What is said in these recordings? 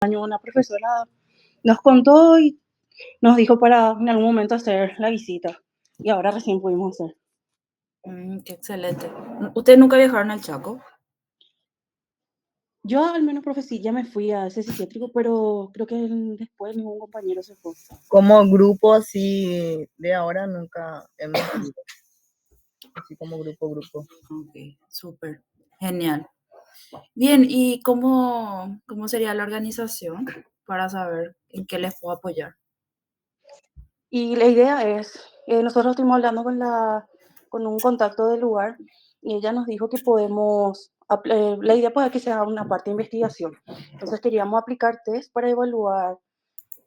año una profesora nos contó y nos dijo para en algún momento hacer la visita y ahora recién pudimos hacer. Qué excelente. ¿Ustedes nunca viajaron al Chaco? Yo al menos, profe, sí, ya me fui a ese psiquiátrico, pero creo que después ningún compañero se fue. Como grupo así de ahora nunca hemos ido, así como grupo. Ok, súper. Genial. Bien, ¿y cómo sería la organización para saber en qué les puedo apoyar? Y la idea es, nosotros estuvimos hablando con un contacto del lugar y ella nos dijo que podemos, la idea puede que sea una parte de investigación. Entonces queríamos aplicar test para evaluar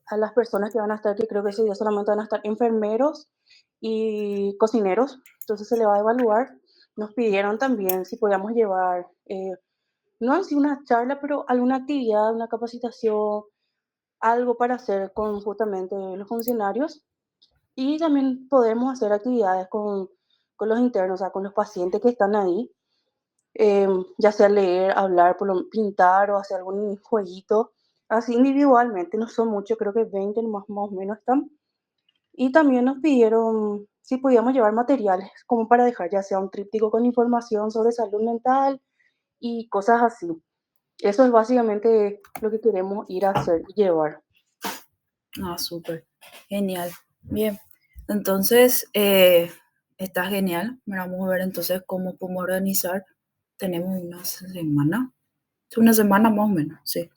a las personas que van a estar, que creo que ese día solamente van a estar enfermeros y cocineros. Entonces se le va a evaluar. Nos pidieron también si podíamos llevar, no así una charla, pero alguna actividad, una capacitación, algo para hacer con justamente los funcionarios. Y también podemos hacer actividades con los internos, o sea, con los pacientes que están ahí, ya sea leer, hablar, pintar o hacer algún jueguito, así individualmente, no son muchos, creo que 20 más o menos están. Y también nos pidieron si podíamos llevar materiales como para dejar ya sea un tríptico con información sobre salud mental y cosas así. Eso es básicamente lo que queremos ir a hacer y llevar. Ah, súper. Genial. Bien. Entonces, está genial. Vamos a ver entonces cómo podemos organizar. Tenemos una semana más o menos, sí.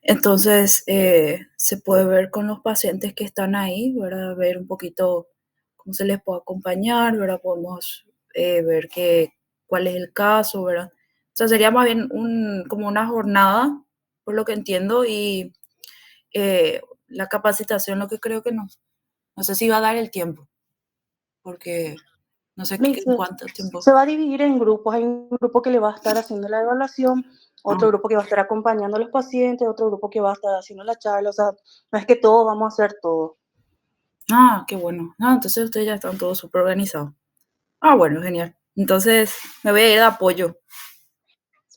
Entonces, se puede ver con los pacientes que están ahí, ¿verdad? Ver un poquito cómo se les puede acompañar, ¿verdad? Podemos ver cuál es el caso, ¿verdad? O sea, sería más bien como una jornada, por lo que entiendo, y la capacitación, lo que creo que no sé si va a dar el tiempo, porque no sé Me en dice, cuánto tiempo. se va a dividir en grupos. Hay un grupo que le va a estar haciendo la evaluación, Ah, otro grupo que va a estar acompañando a los pacientes, otro grupo que va a estar haciendo la charla. O sea, no es que todos vamos a hacer todo. qué bueno. Ah, entonces ustedes ya están todos súper organizados. Ah, bueno, genial. Entonces, me voy a ir de apoyo.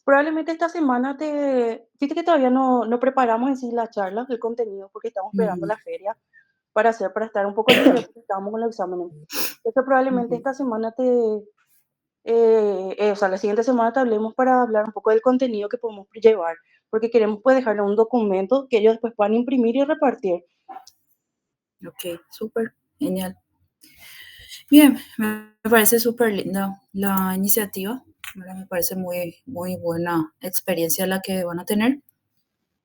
Probablemente esta semana fíjate que todavía no preparamos en sí la charla, el contenido, porque estamos esperando Ujú, la feria para estar un poco libre, porque estábamos con los exámenes. Eso probablemente ujú. esta semana o sea, la siguiente semana te hablemos para hablar un poco del contenido que podemos llevar, porque queremos pues dejarle un documento que ellos después puedan imprimir y repartir. Ok, súper, genial. Bien, me parece súper linda la iniciativa. ¿Verdad? Me parece muy, muy buena experiencia la que van a tener.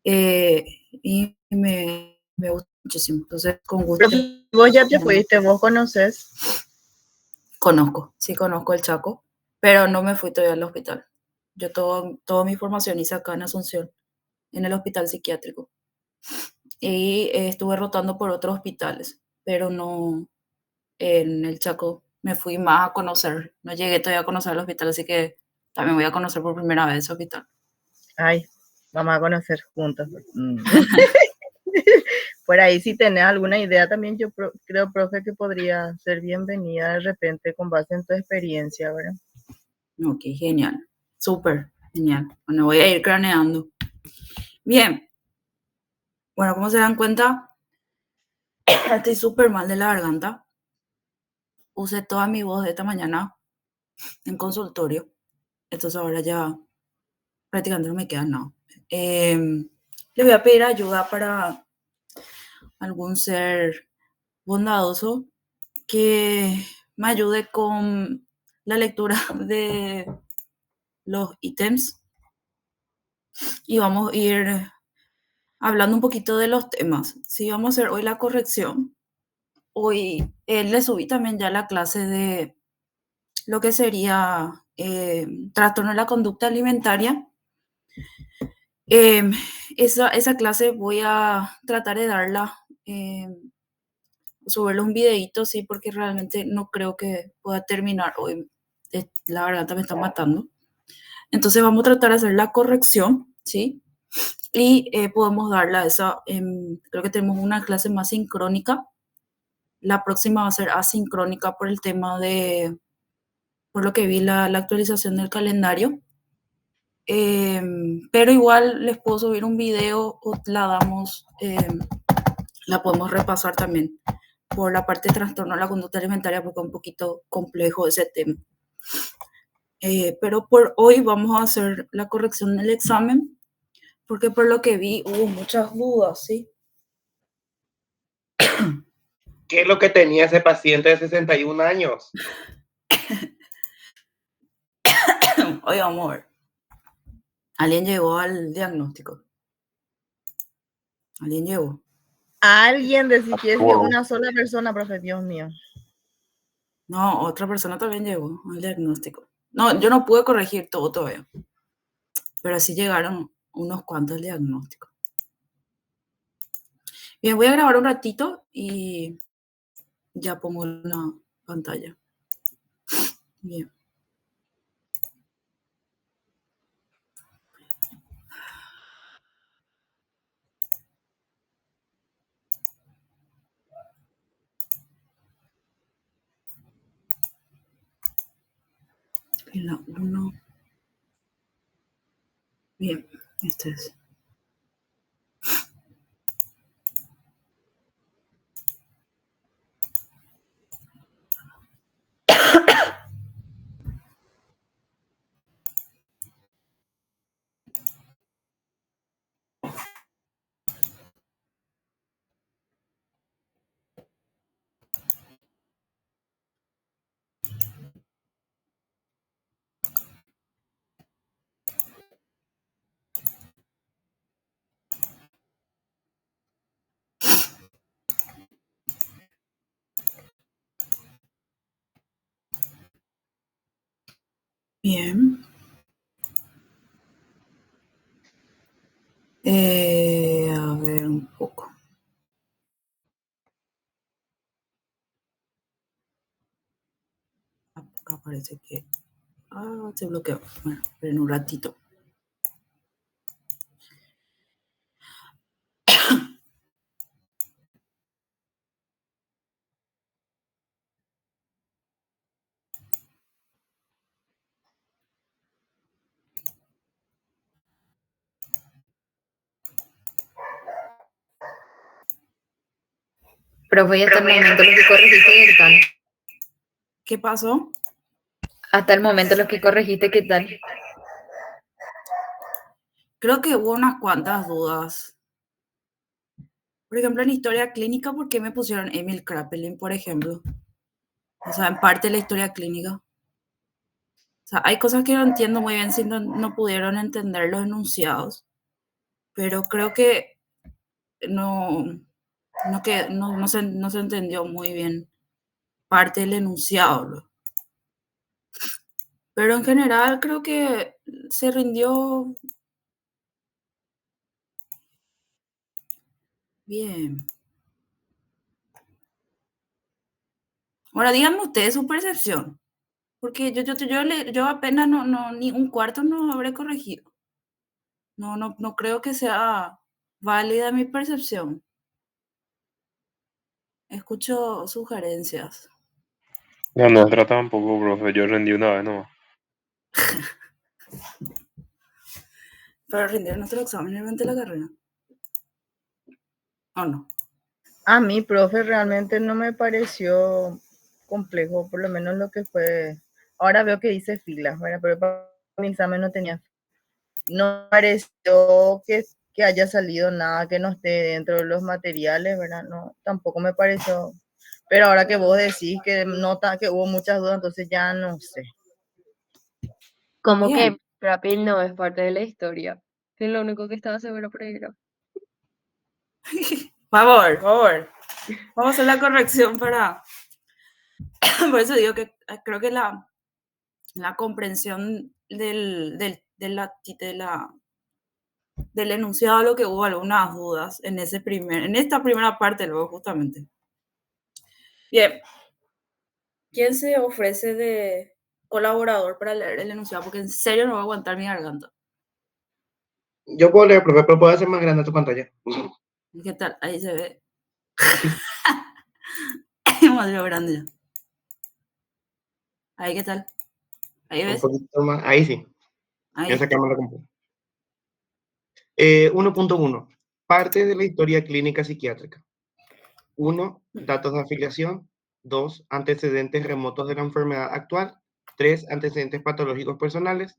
Y me gusta muchísimo. Entonces, con gusto. Pero vos ya te fuiste, vos conoces. Conozco, sí conozco el Chaco, pero no me fui todavía al hospital. Yo toda mi formación hice acá en Asunción, en el hospital psiquiátrico. Y estuve rotando por otros hospitales, pero no en el Chaco. Me fui más a conocer, no llegué todavía a conocer el hospital, así que también voy a conocer por primera vez ese hospital. Ay, vamos a conocer juntos. Por ahí si tenés alguna idea también yo creo, profe, que podría ser bienvenida de repente con base en tu experiencia, ¿verdad? Ok, genial, súper genial. Bueno, voy a ir craneando. Bien, bueno, como se dan cuenta, estoy súper mal de la garganta. Usé toda mi voz de esta mañana en consultorio, entonces ahora ya prácticamente no me queda nada. Le voy a pedir ayuda para algún ser bondadoso que me ayude con la lectura de los ítems y vamos a ir hablando un poquito de los temas. Sí, vamos a hacer hoy la corrección. Hoy le subí también ya la clase de lo que sería trastorno de la conducta alimentaria. Esa clase voy a tratar de darla, subirle un videito, sí, porque realmente no creo que pueda terminar hoy. La verdad me está matando. Entonces vamos a tratar de hacer la corrección, ¿sí? Y podemos darla esa, creo que tenemos una clase más sincrónica. La próxima va a ser asincrónica por el tema por lo que vi la actualización del calendario. Pero igual les puedo subir un video o la podemos repasar también por la parte de trastorno de la conducta alimentaria porque es un poquito complejo ese tema. Pero por hoy vamos a hacer la corrección del examen porque por lo que vi hubo muchas dudas, ¿sí? ¿Qué es lo que tenía ese paciente de 61 años? Hoy vamos a ver. ¿Alguien llegó al diagnóstico? ¿Alguien llegó? Alguien decir que es una sola persona, profe, Dios mío. No, otra persona también llegó al diagnóstico. No, yo no pude corregir todo todavía, pero sí llegaron unos cuantos diagnósticos. Bien, voy a grabar un ratito y ya pongo la pantalla. Bien. La 1. Bien, este es. Bien. A ver un poco. Acá parece que... se bloqueó. Bueno, pero en un ratito. Profe, y hasta el momento los que corregiste, ¿qué tal? ¿Qué pasó? Hasta el momento los que corregiste, ¿qué tal? Creo que hubo unas cuantas dudas. Por ejemplo, en historia clínica, ¿por qué me pusieron Emil Kraepelin, por ejemplo? O sea, en parte de la historia clínica. O sea, hay cosas que no entiendo muy bien si no pudieron entender los enunciados. Pero creo que no se entendió muy bien parte del enunciado. Pero en general creo que se rindió bien. Ahora díganme ustedes su percepción, porque yo apenas ni un cuarto no habré corregido. No creo que sea válida mi percepción. Escucho sugerencias. La nuestra tampoco, profe. Yo rendí una vez nomás. Para rendir nuestro examen durante la carrera. ¿O no? A mí, profe, realmente no me pareció complejo, por lo menos lo que fue. Ahora veo que dice filas, ¿verdad? Pero para mi examen no tenía. No pareció que haya salido nada que no esté dentro de los materiales, ¿verdad? No, tampoco me pareció. Pero ahora que vos decís que nota que hubo muchas dudas, entonces ya no sé. Como Bien. que Rapid no es parte de la historia. Que lo único que estaba seguro por ahí era. Favor. Vamos a hacer la corrección para... Por eso digo que creo que la comprensión del enunciado, lo que hubo algunas dudas en esta primera parte, luego justamente. Bien. ¿Quién se ofrece de colaborador para leer el enunciado? Porque en serio no voy a aguantar mi garganta. Yo puedo leer, profe, pero puedo hacer más grande tu pantalla. ¿Qué tal? Ahí se ve. Demasiado grande ya. Ahí, ¿qué tal? Ahí Un ves. poquito más. Ahí sí. Ahí Esa está. cámara completa. 1.1. Parte de la historia clínica psiquiátrica. 1. Datos de afiliación. 2. Antecedentes remotos de la enfermedad actual. 3. Antecedentes patológicos personales.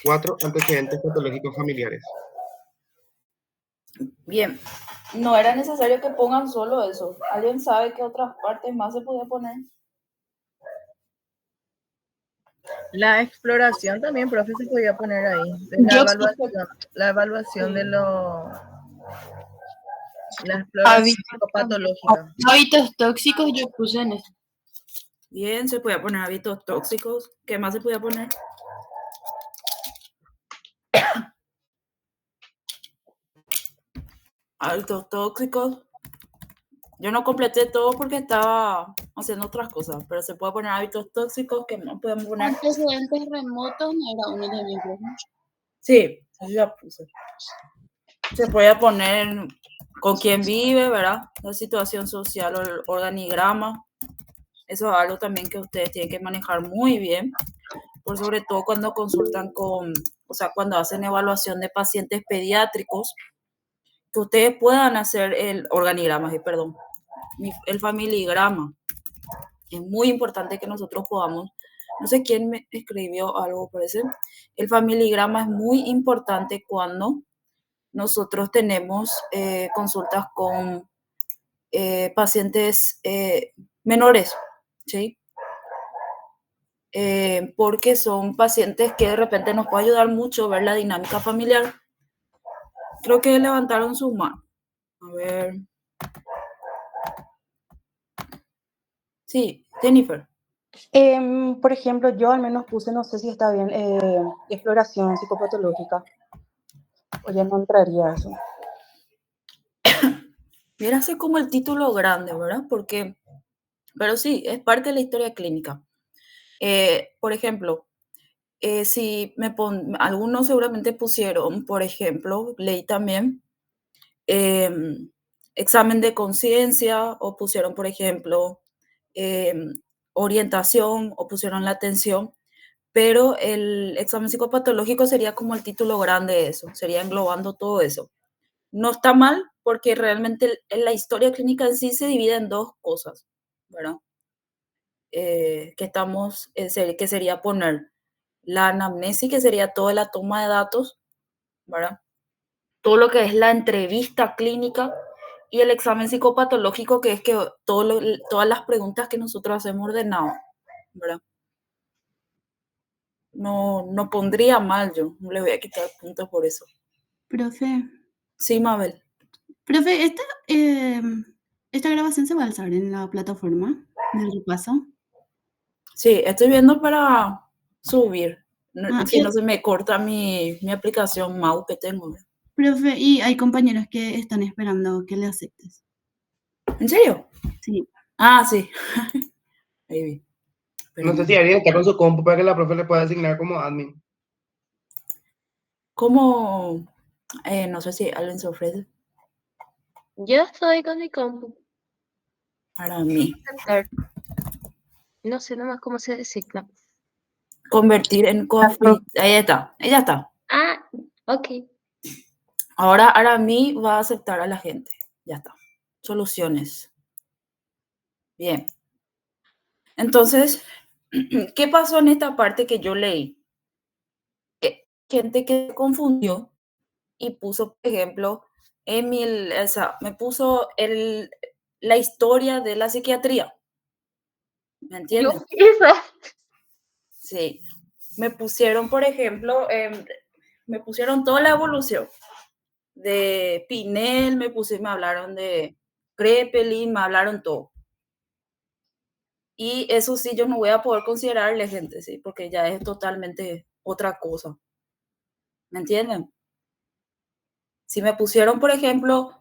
4. Antecedentes patológicos familiares. Bien. No era necesario que pongan solo eso. ¿Alguien sabe qué otras partes más se puede poner? La exploración también, profe, se podía poner ahí. La evaluación de la exploración psicopatológica. Hábitos tóxicos yo puse en eso. Bien, se podía poner hábitos tóxicos. ¿Qué más se podía poner? Hábitos tóxicos. Yo no completé todo porque estaba haciendo otras cosas, pero se puede poner hábitos tóxicos. ¿Qué más podemos poner? Antecedentes remotos no era uno también, profe. Sí, eso ya puse. Se puede poner con quién vive, ¿verdad? La situación social o el organigrama. Eso es algo también que ustedes tienen que manejar muy bien, por sobre todo cuando consultan cuando hacen evaluación de pacientes pediátricos, que ustedes puedan hacer el organigrama, perdón, el familigrama. Es muy importante que nosotros podamos, no sé quién me escribió algo, parece. El familigrama es muy importante cuando nosotros tenemos consultas con pacientes menores, ¿sí? Porque son pacientes que de repente nos puede ayudar mucho ver la dinámica familiar. Creo que levantaron su mano. A ver. Sí, Jennifer. Por ejemplo, yo al menos puse, no sé si está bien, exploración psicopatológica. O ya no entraría eso. Mira, hace como el título grande, ¿verdad? Pero sí, es parte de la historia clínica. Por ejemplo, si algunos seguramente pusieron, por ejemplo, leí también examen de conciencia, o pusieron, por ejemplo, orientación, o pusieron la atención, pero el examen psicopatológico sería como el título grande de eso, sería englobando todo eso. No está mal, porque realmente la historia clínica en sí se divide en dos cosas, ¿verdad? Que sería poner la anamnesis, que sería toda la toma de datos, ¿verdad? Todo lo que es la entrevista clínica, y el examen psicopatológico, que es que todas las preguntas que nosotros hacemos ordenado, ¿verdad? No pondría mal yo, no le voy a quitar puntos por eso. Profe, Sí, Mabel. profe, esta grabación se va a alzar en la plataforma del repaso. Sí, estoy viendo para subir. Si y- no se me corta mi aplicación Mau que tengo. Profe, y hay compañeros que están esperando que le aceptes. ¿En serio? Sí. Ah, sí. Ahí vi. No sé si alguien está con su compu para que la profe le pueda asignar como admin. ¿Cómo? No sé si alguien se ofrece Yo estoy con mi compu. para mí. No sé nomás cómo se designa. Convertir en coffee. Ahí está. Ella está. Ah, ok. Ahora Arami va a aceptar a la gente. Ya está. Soluciones. Bien. Entonces, ¿qué pasó en esta parte que yo leí? Gente que se confundió y puso, por ejemplo, me puso la historia de la psiquiatría. ¿Me entienden? Sí. Me pusieron, por ejemplo, me pusieron toda la evolución de Pinel, me hablaron de Krepelin, me hablaron todo. Y eso sí, yo no voy a poder considerarle, gente, sí, porque ya es totalmente otra cosa. ¿Me entienden? Si me pusieron, por ejemplo,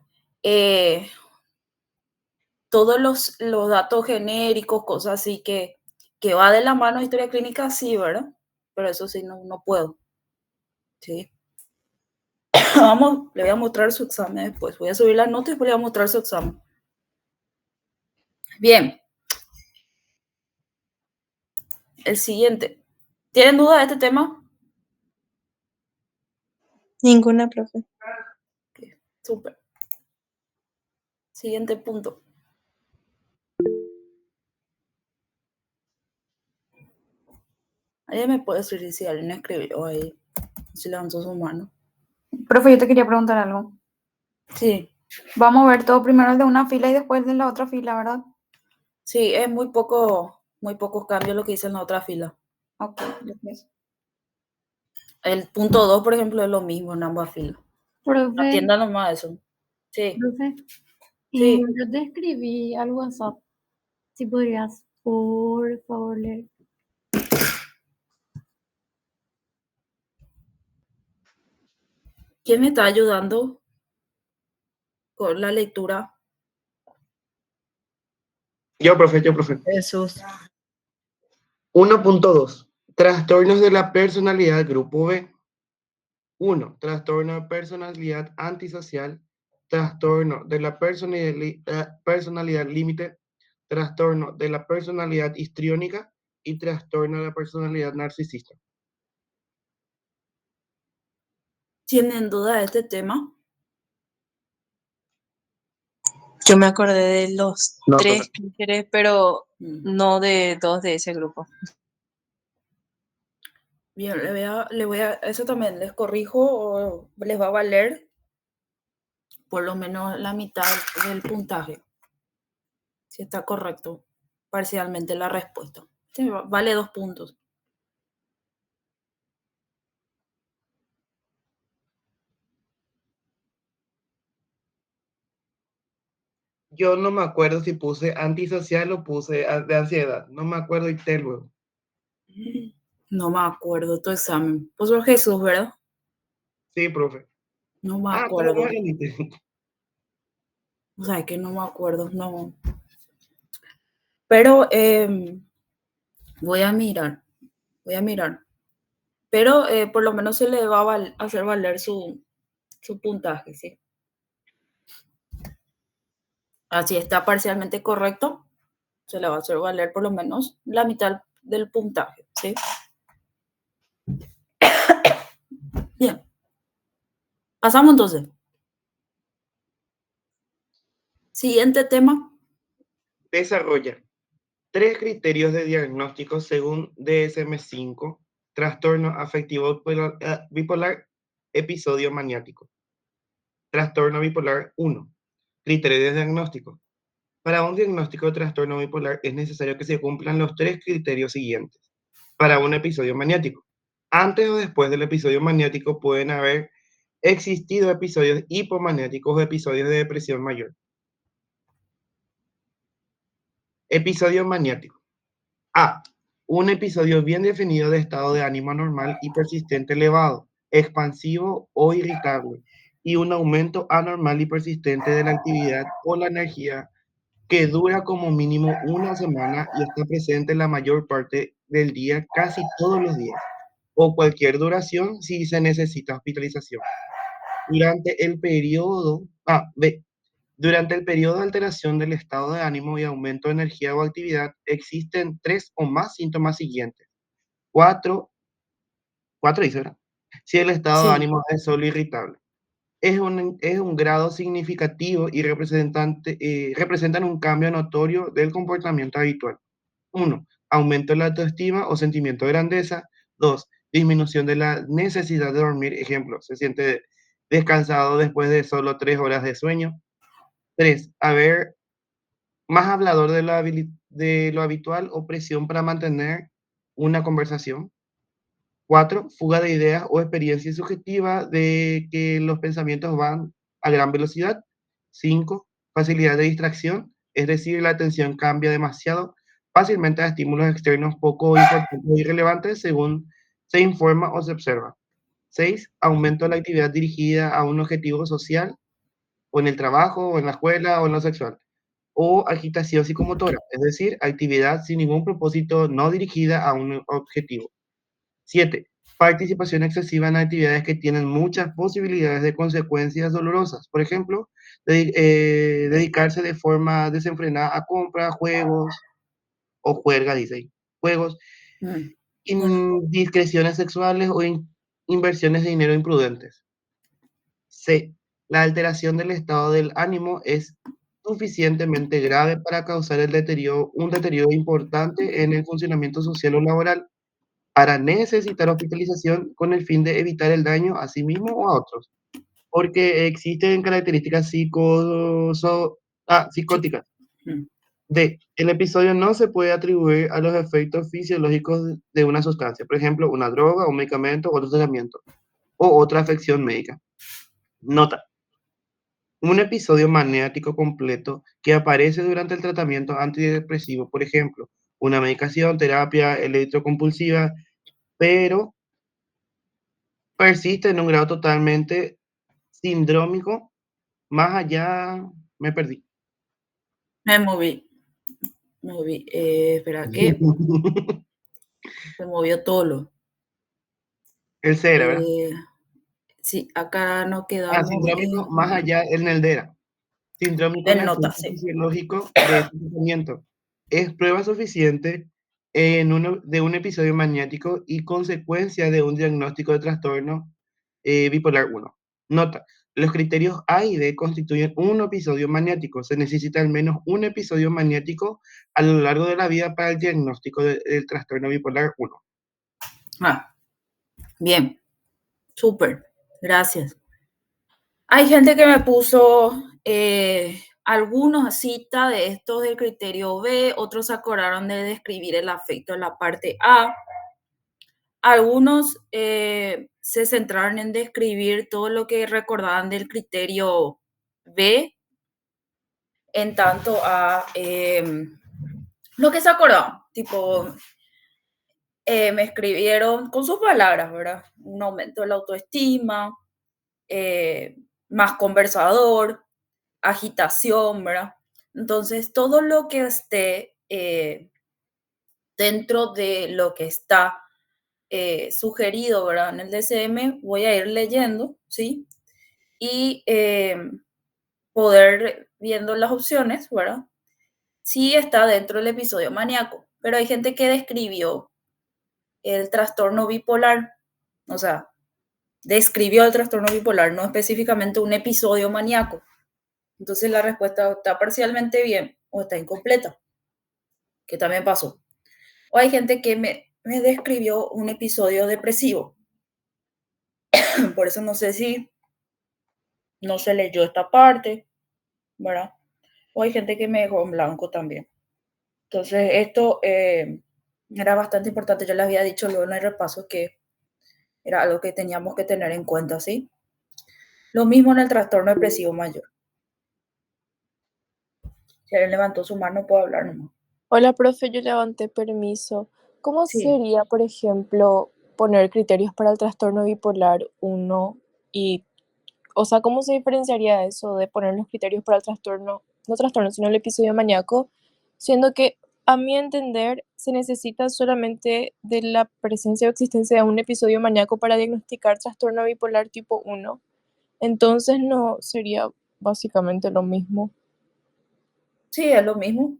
todos los datos genéricos, cosas así que va de la mano de historia clínica, sí, ¿verdad? Pero eso sí, no puedo. ¿Sí? Le voy a mostrar su examen después. Voy a subir la nota y después le voy a mostrar su examen. Bien. El siguiente. ¿Tienen duda de este tema? Ninguna, profe. Ok, súper. Siguiente punto. Ahí me puede decir si alguien escribió ahí, si levantó su mano. Profe, yo te quería preguntar algo. Sí, Vamos a ver todo primero el de una fila y después de la otra fila, ¿verdad? sí, es muy pocos cambios lo que hice en la otra fila. Ok, gracias. El punto 2, por ejemplo, es lo mismo en ambas filas. Profe, Atiendan nomás eso. Sí, profe, sí. yo te escribí al WhatsApp. Si podrías, por favor, leer. ¿Quién me está ayudando con la lectura? Yo, profe. Jesús. 1.2. Trastornos de la personalidad grupo B. 1. Trastorno de personalidad antisocial. Trastorno de la personalidad límite. Trastorno de la personalidad histriónica y trastorno de la personalidad narcisista. ¿Tienen duda de este tema? Yo me acordé de los No, 3 títeres, pero Mm. no de 2 de ese grupo. Bien, eso también les corrijo o les va a valer por lo menos la mitad del puntaje. Si está correcto parcialmente la respuesta. Sí, vale 2 puntos. Yo no me acuerdo si puse antisocial o puse de ansiedad. No me acuerdo y te luego. No me acuerdo tu examen. Pues por Jesús, ¿verdad? Sí, profe. No me Pero acuerdo. no rendiste. O sea, es que no me acuerdo, no. Pero voy a mirar. Pero por lo menos se le va a hacer valer su puntaje, ¿sí? Así está parcialmente correcto, se le va a hacer valer por lo menos la mitad del puntaje, ¿sí? Bien. Pasamos entonces. Siguiente tema. Desarrolla 3 criterios de diagnóstico según DSM-5, trastorno afectivo bipolar, episodio maniático. Trastorno bipolar 1. Criterio de diagnóstico. Para un diagnóstico de trastorno bipolar es necesario que se cumplan los 3 criterios siguientes. Para un episodio maniático. Antes o después del episodio maniático pueden haber existido episodios hipomaniáticos o episodios de depresión mayor. Episodio maniático. A. Un episodio bien definido de estado de ánimo anormal y persistente elevado, expansivo o irritable, y un aumento anormal y persistente de la actividad o la energía que dura como mínimo una semana y está presente la mayor parte del día, casi todos los días, o cualquier duración si se necesita hospitalización. Durante el periodo, B. Durante el periodo de alteración del estado de ánimo y aumento de energía o actividad, existen 3 o más síntomas siguientes. 4 dice, ¿verdad? Si el estado de Sí. ánimo es solo irritable. Es un grado significativo y representan un cambio notorio del comportamiento habitual. 1. Aumento de la autoestima o sentimiento de grandeza. 2. Disminución de la necesidad de dormir. Ejemplo, se siente descansado después de solo 3 horas de sueño. 3. Haber más hablador de lo habitual o presión para mantener una conversación. 4. Fuga de ideas o experiencia subjetiva de que los pensamientos van a gran velocidad. 5. Facilidad de distracción, es decir, la atención cambia demasiado fácilmente a estímulos externos poco importantes o irrelevantes según se informa o se observa. 6. Aumento de la actividad dirigida a un objetivo social o en el trabajo o en la escuela o en lo sexual. O agitación psicomotora, es decir, actividad sin ningún propósito no dirigida a un objetivo. 7. Participación excesiva en actividades que tienen muchas posibilidades de consecuencias dolorosas. Por ejemplo, dedicarse de forma desenfrenada a compras, juegos o juerga, dice ahí, juegos, Bueno, indiscreciones sexuales o inversiones de dinero imprudentes. C. La alteración del estado del ánimo es suficientemente grave para causar un deterioro importante en el funcionamiento social o laboral para necesitar hospitalización con el fin de evitar el daño a sí mismo o a otros. Porque existen características psicóticas. Mm. D. El episodio no se puede atribuir a los efectos fisiológicos de una sustancia, por ejemplo, una droga, un medicamento, otro tratamiento o otra afección médica. Nota. Un episodio maniático completo que aparece durante el tratamiento antidepresivo, por ejemplo, una medicación, terapia electrocompulsiva, pero persiste en un grado totalmente sindrómico, más allá, me perdí. Me moví. Espera, ¿qué? Se movió todo. El C era, ¿verdad? Sí, acá nos quedamos Sindrómico, más allá en el D era. Sindrómico en en el notas, centro sí. fisiológico de este tratamiento. Es prueba suficiente de un episodio maniático y consecuencia de un diagnóstico de trastorno bipolar 1. Nota, los criterios A y D constituyen un episodio maniático. Se necesita al menos un episodio maniático a lo largo de la vida para el diagnóstico del trastorno bipolar 1. Ah, bien, súper, gracias. Hay gente que me puso algunos citas de estos del criterio B, otros se acordaron de describir el afecto en la parte A. Algunos se centraron en describir todo lo que recordaban del criterio B, en tanto a lo que se acordaban, tipo, me escribieron con sus palabras, ¿verdad? Un aumento de la autoestima, más conversador, agitación, ¿verdad? Entonces, todo lo que esté dentro de lo que está sugerido, ¿verdad? En el DSM, voy a ir leyendo, ¿sí? Y poder viendo las opciones, ¿verdad? Sí está dentro del episodio maníaco, pero hay gente que describió el trastorno bipolar, o sea, describió el trastorno bipolar, no específicamente un episodio maníaco. Entonces la respuesta está parcialmente bien o está incompleta, que también pasó. O hay gente que me describió un episodio depresivo. Por eso no sé si no se leyó esta parte, ¿verdad? O hay gente que me dejó en blanco también. Entonces esto era bastante importante. Yo les había dicho luego en el repaso que era algo que teníamos que tener en cuenta, ¿sí? Lo mismo en el trastorno depresivo mayor. Si alguien levantó su mano, puedo hablar nomás. Hola, profe, yo levanté permiso. ¿Cómo Sí. sería, por ejemplo, poner criterios para el trastorno bipolar 1 y, o sea, cómo se diferenciaría eso de poner los criterios para el trastorno, no trastorno, sino el episodio maníaco, siendo que, a mi entender, se necesita solamente de la presencia o existencia de un episodio maníaco para diagnosticar trastorno bipolar tipo 1? Entonces, no sería básicamente lo mismo. Sí, es lo mismo.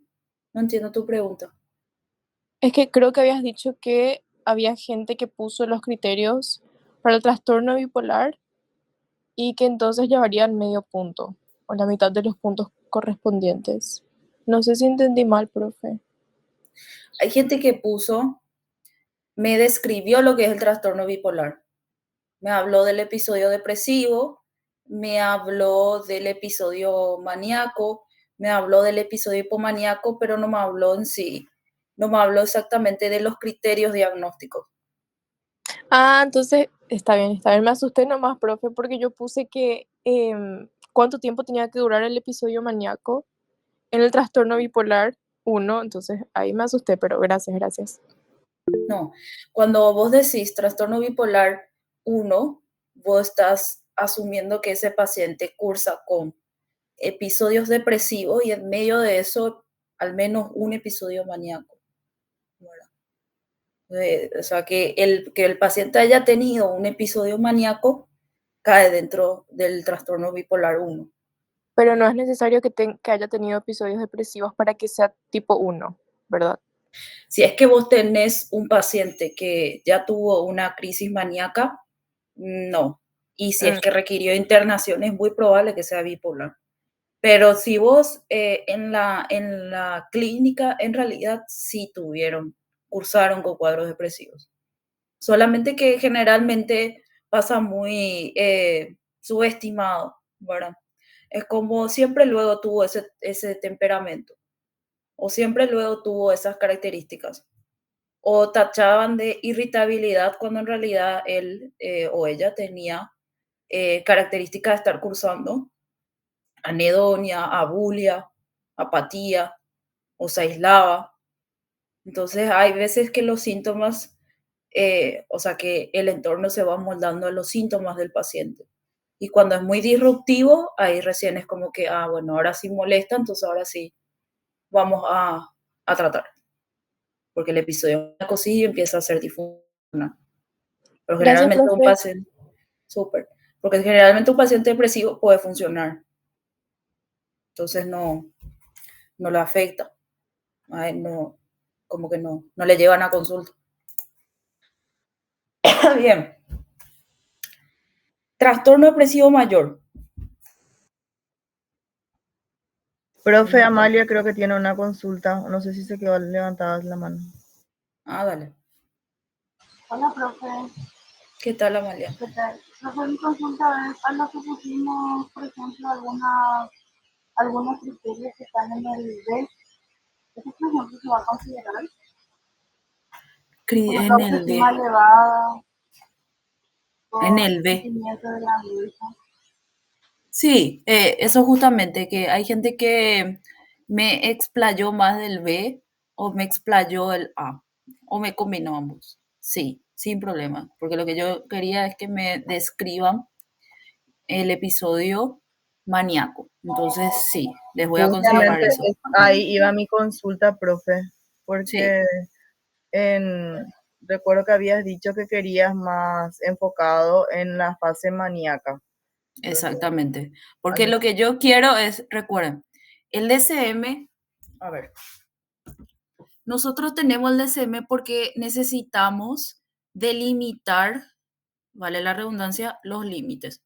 No entiendo tu pregunta. Es que creo que habías dicho que había gente que puso los criterios para el trastorno bipolar y que entonces llevarían medio punto o la mitad de los puntos correspondientes. No sé si entendí mal, profe. Hay gente que me describió lo que es el trastorno bipolar. Me habló del episodio depresivo, me habló del episodio maníaco, me habló del episodio hipomaníaco, pero no me habló en sí, no me habló exactamente de los criterios diagnósticos. Ah, entonces está bien, está bien. Me asusté nomás, profe, porque yo puse que cuánto tiempo tenía que durar el episodio maníaco en el trastorno bipolar 1, entonces ahí me asusté, pero gracias, gracias. No, cuando vos decís trastorno bipolar 1, vos estás asumiendo que ese paciente cursa con episodios depresivos y en medio de eso al menos un episodio maníaco. O sea, que el paciente haya tenido un episodio maníaco cae dentro del trastorno bipolar 1. Pero no es necesario que haya tenido episodios depresivos para que sea tipo 1, ¿verdad? Si es que vos tenés un paciente que ya tuvo una crisis maníaca, no. y si es que requirió internación es muy probable que sea bipolar. Pero si vos en la clínica en realidad sí cursaron con cuadros depresivos. Solamente que generalmente pasa muy subestimado, ¿verdad? Es como siempre luego tuvo ese temperamento, o siempre luego tuvo esas características, o tachaban de irritabilidad cuando en realidad él o ella tenía características de estar cursando anedonia, abulia, apatía, o se aislaba. Entonces hay veces que los síntomas, o sea, que el entorno se va moldando a los síntomas del paciente. Y cuando es muy disruptivo, ahí recién es como que, bueno, ahora sí molesta, entonces ahora sí vamos a tratar. Porque el episodio de cosillo empieza a ser difuso. Pero Gracias, generalmente un profe. paciente, súper, porque generalmente un paciente depresivo puede funcionar. Entonces no lo afecta. No, como que no le llevan a consulta. Bien. Trastorno depresivo mayor. Profe Amalia creo que tiene una consulta. No sé si se quedó levantada la mano. Dale. Hola, profe. ¿Qué tal, Amalia? ¿Qué tal? Profe, mi consulta es a lo que pusimos, por ejemplo, algunos criterios que están en el B. ¿Esos, por ejemplo, se va a considerar? Como En la el autoestima B. elevada, En o el B. sentimiento de la angustia. Sí, eso justamente, que hay gente que me explayó más del B o me explayó el A, o me combinó ambos. Sí, sin problema, porque lo que yo quería es que me describan el episodio maníaco. Entonces, sí, les voy a considerar Justamente eso. ahí iba mi consulta, profe, porque recuerdo que habías dicho que querías más enfocado en la fase maníaca. Exactamente, porque lo que yo quiero es, recuerden, el DSM, a ver, nosotros tenemos el DSM porque necesitamos delimitar, vale la redundancia, los límites,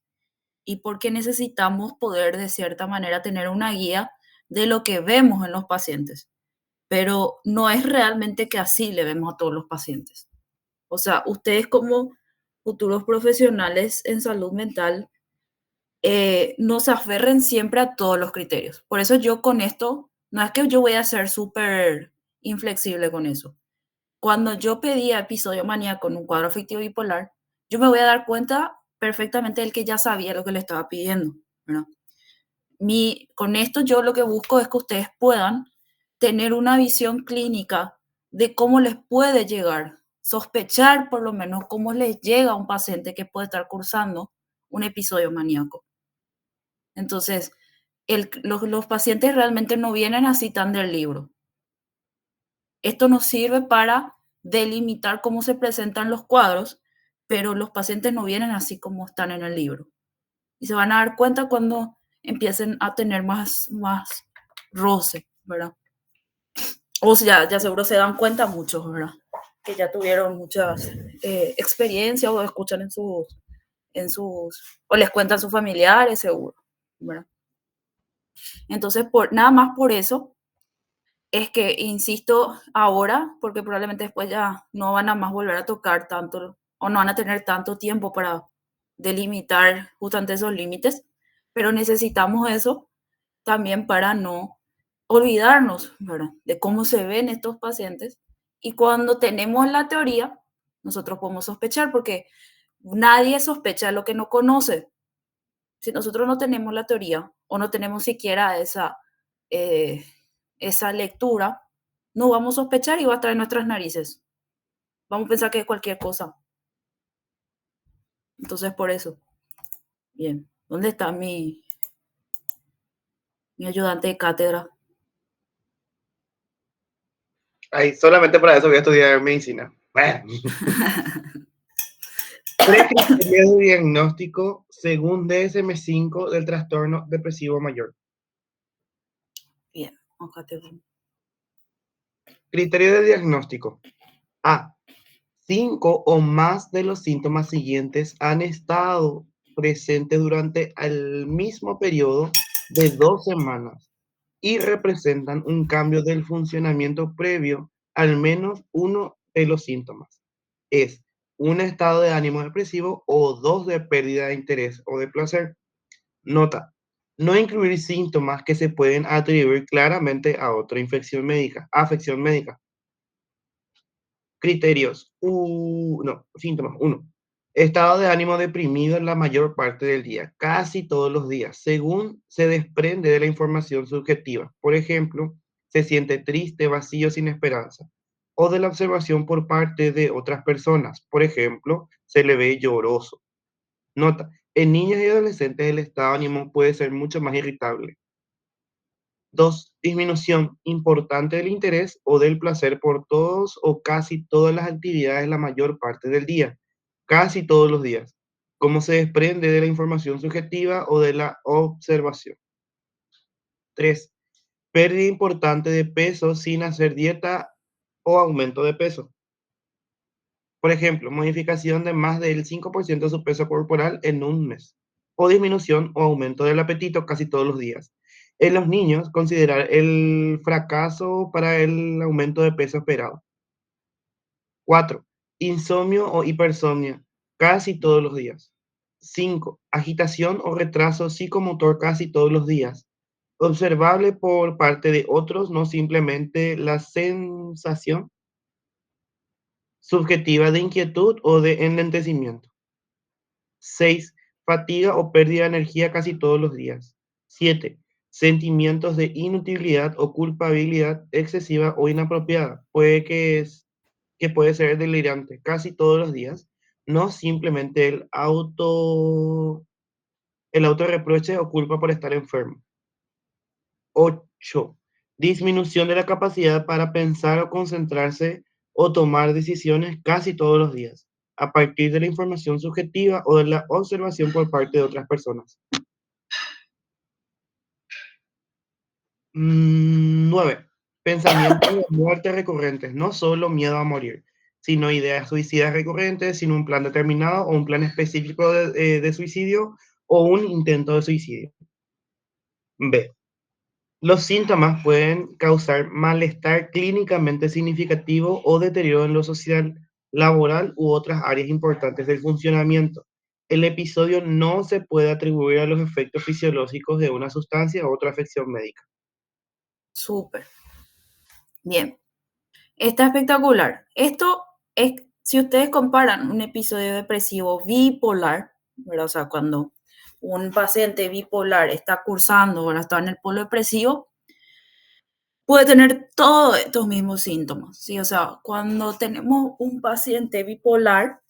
y porque necesitamos poder de cierta manera tener una guía de lo que vemos en los pacientes, pero no es realmente que así le vemos a todos los pacientes. O sea, ustedes como futuros profesionales en salud mental, no se aferren siempre a todos los criterios. Por eso yo con esto, no es que yo voy a ser súper inflexible con eso. Cuando yo pedía episodio maníaco con un cuadro afectivo bipolar, yo me voy a dar cuenta perfectamente del que ya sabía lo que le estaba pidiendo, ¿verdad? Con esto yo lo que busco es que ustedes puedan tener una visión clínica de cómo les puede llegar, sospechar por lo menos cómo les llega a un paciente que puede estar cursando un episodio maníaco. Entonces, los pacientes realmente no vienen así tan del libro. Esto nos sirve para delimitar cómo se presentan los cuadros, pero los pacientes no vienen así como están en el libro. Y se van a dar cuenta cuando empiecen a tener más roce, ¿verdad? O sea, ya seguro se dan cuenta muchos, ¿verdad? Que ya tuvieron muchas experiencias o escuchan o les cuentan a sus familiares, seguro, ¿verdad? Entonces, nada más por eso es que insisto ahora, porque probablemente después ya no van a más volver a tocar tanto o no van a tener tanto tiempo para delimitar justamente esos límites, pero necesitamos eso también para no olvidarnos, ¿verdad?, de cómo se ven estos pacientes, y cuando tenemos la teoría, nosotros podemos sospechar, porque nadie sospecha lo que no conoce. Si nosotros no tenemos la teoría o no tenemos siquiera esa lectura, no vamos a sospechar y va a estar en nuestras narices. Vamos a pensar que es cualquier cosa. Entonces, por eso. Bien, ¿dónde está mi ayudante de cátedra? Ay, solamente para eso voy a estudiar medicina. Bueno. 3 criterios de diagnóstico según DSM-5 del trastorno depresivo mayor. Bien, acá te veo. Criterio de diagnóstico. A. 5 o más de los síntomas siguientes han estado presentes durante el mismo periodo de 2 semanas y representan un cambio del funcionamiento previo al menos uno de los síntomas. Es un estado de ánimo depresivo o 2 de pérdida de interés o de placer. Nota: no incluir síntomas que se pueden atribuir claramente a otra afección médica. Criterios. Síntomas. 1. Estado de ánimo deprimido en la mayor parte del día, casi todos los días, según se desprende de la información subjetiva. Por ejemplo, se siente triste, vacío, sin esperanza. O de la observación por parte de otras personas. Por ejemplo, se le ve lloroso. Nota: en niños y adolescentes el estado de ánimo puede ser mucho más irritable. 2. Disminución importante del interés o del placer por todos o casi todas las actividades la mayor parte del día, casi todos los días, como se desprende de la información subjetiva o de la observación. 3. Pérdida importante de peso sin hacer dieta o aumento de peso. Por ejemplo, modificación de más del 5% de su peso corporal en un mes, o disminución o aumento del apetito casi todos los días. En los niños, considerar el fracaso para el aumento de peso esperado. 4. Insomnio o hipersomnia casi todos los días. 5. Agitación o retraso psicomotor casi todos los días, observable por parte de otros, no simplemente la sensación subjetiva de inquietud o de enlentecimiento. 6. Fatiga o pérdida de energía casi todos los días. 7. Sentimientos de inutilidad o culpabilidad excesiva o inapropiada. Puede ser delirante casi todos los días, no simplemente el autorreproche o culpa por estar enfermo. 8. Disminución de la capacidad para pensar o concentrarse o tomar decisiones casi todos los días, a partir de la información subjetiva o de la observación por parte de otras personas. 9. Pensamientos de muerte recurrentes, no solo miedo a morir, sino ideas suicidas recurrentes, sin un plan determinado o un plan específico de suicidio o un intento de suicidio. B. Los síntomas pueden causar malestar clínicamente significativo o deterioro en lo social, laboral u otras áreas importantes del funcionamiento. El episodio no se puede atribuir a los efectos fisiológicos de una sustancia u otra afección médica. Súper. Bien. Está espectacular. Esto es, si ustedes comparan un episodio depresivo bipolar, ¿verdad? O sea, cuando un paciente bipolar está cursando, ¿verdad? Está en el polo depresivo, puede tener todos estos mismos síntomas, ¿sí? O sea, cuando tenemos un paciente bipolar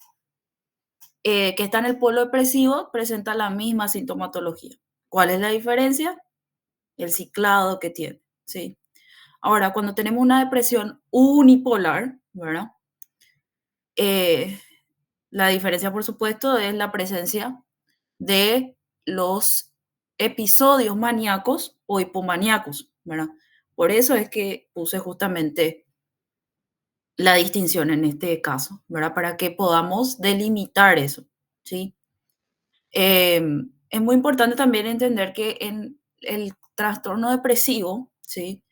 que está en el polo depresivo, presenta la misma sintomatología. ¿Cuál es la diferencia? El ciclado que tiene, ¿sí? Ahora, cuando tenemos una depresión unipolar, ¿verdad? La diferencia, por supuesto, es la presencia de los episodios maníacos o hipomaníacos, ¿verdad? Por eso es que puse justamente la distinción en este caso, ¿verdad? Para que podamos delimitar eso, ¿sí? Es muy importante también entender que en el trastorno depresivo, ¿sí?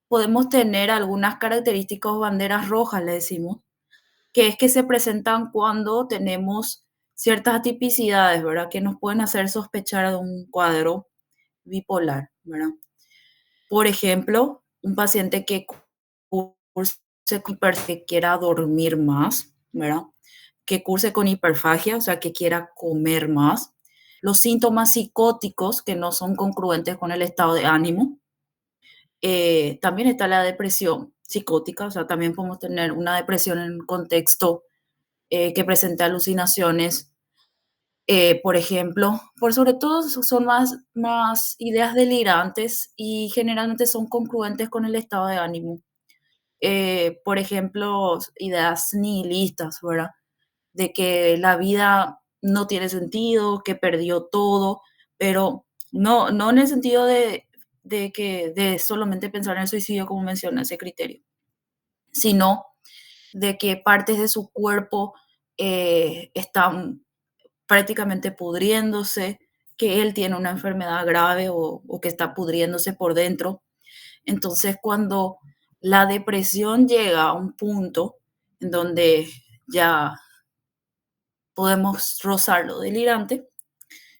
Podemos tener algunas características o banderas rojas, le decimos, que es que se presentan cuando tenemos ciertas atipicidades, ¿verdad? Que nos pueden hacer sospechar de un cuadro bipolar, ¿verdad? Por ejemplo, un paciente que que quiera dormir más, ¿verdad? Que curse con hiperfagia, o sea, que quiera comer más. Los síntomas psicóticos que no son congruentes con el estado de ánimo. También está la depresión psicótica, o sea, también podemos tener una depresión en un contexto que presenta alucinaciones, por ejemplo, por sobre todo son más ideas delirantes y generalmente son congruentes con el estado de ánimo. Por ejemplo, ideas nihilistas, ¿verdad? De que la vida no tiene sentido, que perdió todo, pero no en el sentido de solamente pensar en el suicidio, como menciona ese criterio, sino de que partes de su cuerpo están prácticamente pudriéndose, que él tiene una enfermedad grave o que está pudriéndose por dentro. Entonces, cuando la depresión llega a un punto en donde ya podemos rozar lo delirante,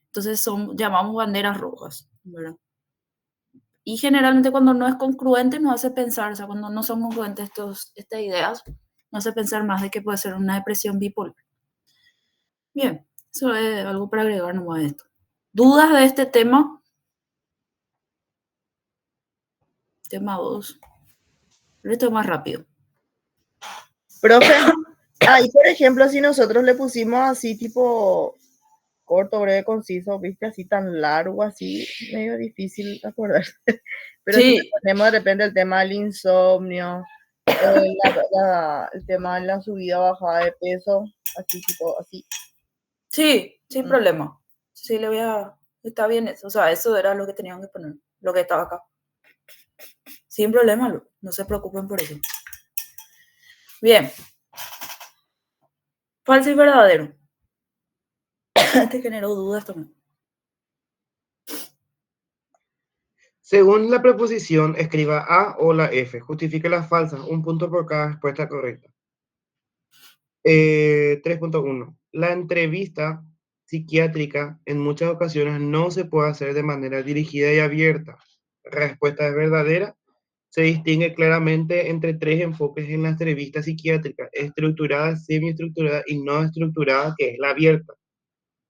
entonces llamamos banderas rojas, ¿verdad? Y generalmente cuando no es congruente nos hace pensar, o sea, cuando no son congruentes estas ideas, nos hace pensar más de que puede ser una depresión bipolar. Bien, eso es algo para agregar nomás a esto. ¿Dudas de este tema? Tema 2. Esto es más rápido. Profe, ahí por ejemplo, si nosotros le pusimos así tipo corto, breve, conciso, viste, así tan largo, así, medio difícil acordarse. Pero si le Sí, ponemos de repente el tema del insomnio, el tema de la subida o bajada de peso, así tipo, así. sí, sin problema. Sí, le voy a... Está bien eso. O sea, eso era lo que tenían que poner, lo que estaba acá. Sin problema, no se preocupen por eso. Bien. Falso y verdadero. Te generó dudas también. Según la preposición, escriba A o la F. Justifique las falsas. Un punto por cada respuesta correcta. 3.1. La entrevista psiquiátrica en muchas ocasiones no se puede hacer de manera dirigida y abierta. Respuesta es verdadera. Se distingue claramente entre tres enfoques en la entrevista psiquiátrica: estructurada, semiestructurada y no estructurada, que es la abierta.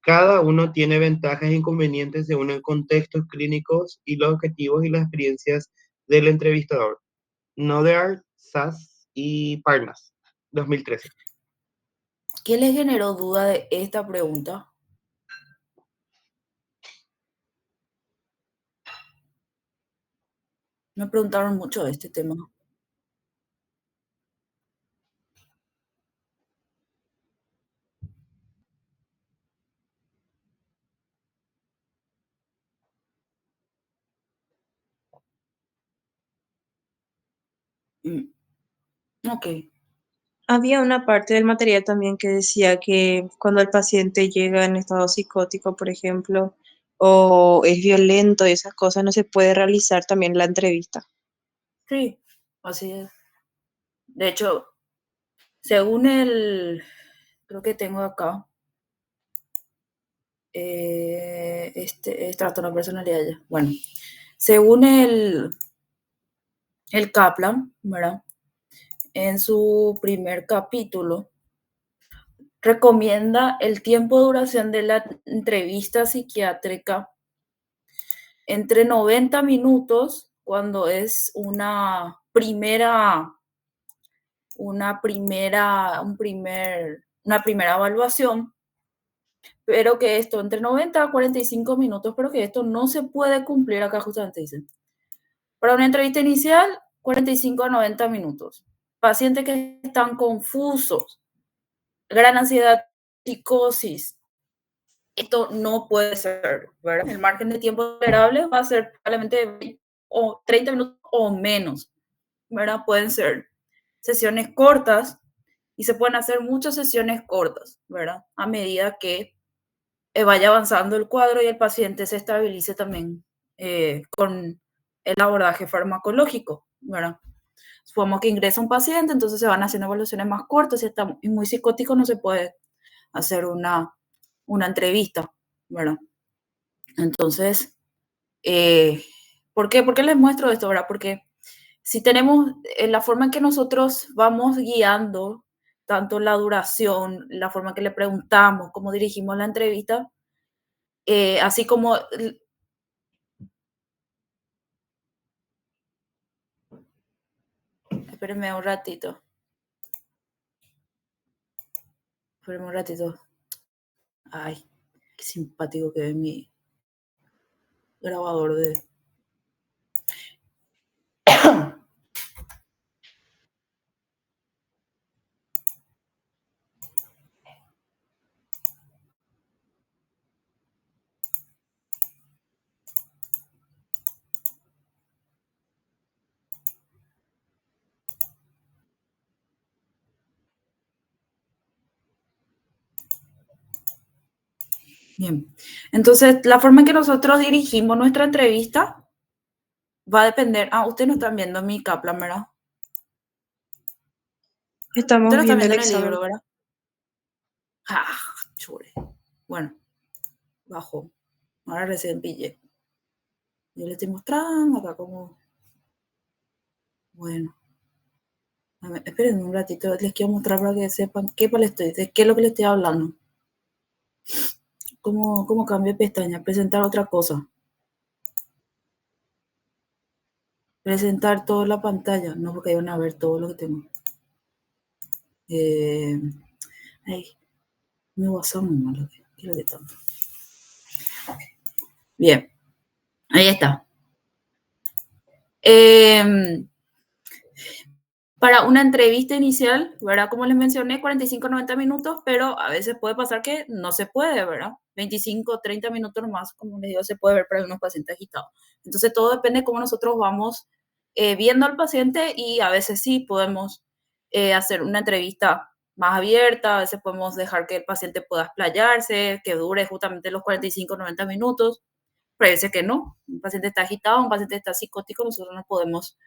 Cada uno tiene ventajas e inconvenientes según el contextos clínicos y los objetivos y las experiencias del entrevistador. Nodear, Sass y Parnas, 2013. ¿Qué les generó duda de esta pregunta? Me preguntaron mucho de este tema. Ok. Había una parte del material también que decía que cuando el paciente llega en estado psicótico, por ejemplo, o es violento y esas cosas, no se puede realizar también la entrevista. Sí, así es. De hecho, según creo que tengo acá, este trastorno de personalidad ya. Bueno, según el Kaplan, ¿verdad? En su primer capítulo, recomienda el tiempo de duración de la entrevista psiquiátrica entre 90 minutos cuando es una primera evaluación, pero que esto entre 90 a 45 minutos, pero que esto no se puede cumplir acá justamente dicen. Para una entrevista inicial, 45 a 90 minutos. Pacientes que están confusos, gran ansiedad, psicosis, esto no puede ser, ¿verdad? El margen de tiempo tolerable va a ser probablemente 30 minutos o menos, ¿verdad? Pueden ser sesiones cortas y se pueden hacer muchas sesiones cortas, ¿verdad? A medida que vaya avanzando el cuadro y el paciente se estabilice también con el abordaje farmacológico, ¿verdad? Supongamos que ingresa un paciente, entonces se van haciendo evaluaciones más cortas. Si está muy psicótico, no se puede hacer una entrevista, ¿verdad? Entonces, ¿por qué? ¿Por qué les muestro esto, verdad? Porque si tenemos la forma en que nosotros vamos guiando tanto la duración, la forma en que le preguntamos, cómo dirigimos la entrevista, así como... Espérenme un ratito. Espérenme un ratito. Ay, qué simpático que es mi grabador de... Bien. Entonces, la forma en que nosotros dirigimos nuestra entrevista va a depender. Ah, ustedes no están viendo mi Kaplan, ¿verdad? Estamos Ustedes no están viendo el viendo en el examen. libro, ¿verdad? Ah, chure. Bueno, bajó. Ahora recién pillé. Yo les estoy mostrando acá como... Bueno. A ver, esperen un ratito, les quiero mostrar para que sepan de qué es lo que les estoy hablando. ¿Cómo cambio de pestaña? Presentar otra cosa. Presentar toda la pantalla. No, porque ahí van a ver todo lo que tengo. Ay, mi WhatsApp muy malo. ¿Qué es lo que tanto? Bien. Ahí está. Para una entrevista inicial, ¿verdad? Como les mencioné, 45-90 minutos, pero a veces puede pasar que no se puede, ¿verdad? 25-30 minutos más, como les digo, se puede ver para algunos pacientes agitados. Entonces, todo depende de cómo nosotros vamos viendo al paciente y a veces sí podemos hacer una entrevista más abierta, a veces podemos dejar que el paciente pueda explayarse, que dure justamente los 45-90 minutos, pero a veces que no. Un paciente está agitado, un paciente está psicótico, nosotros no podemos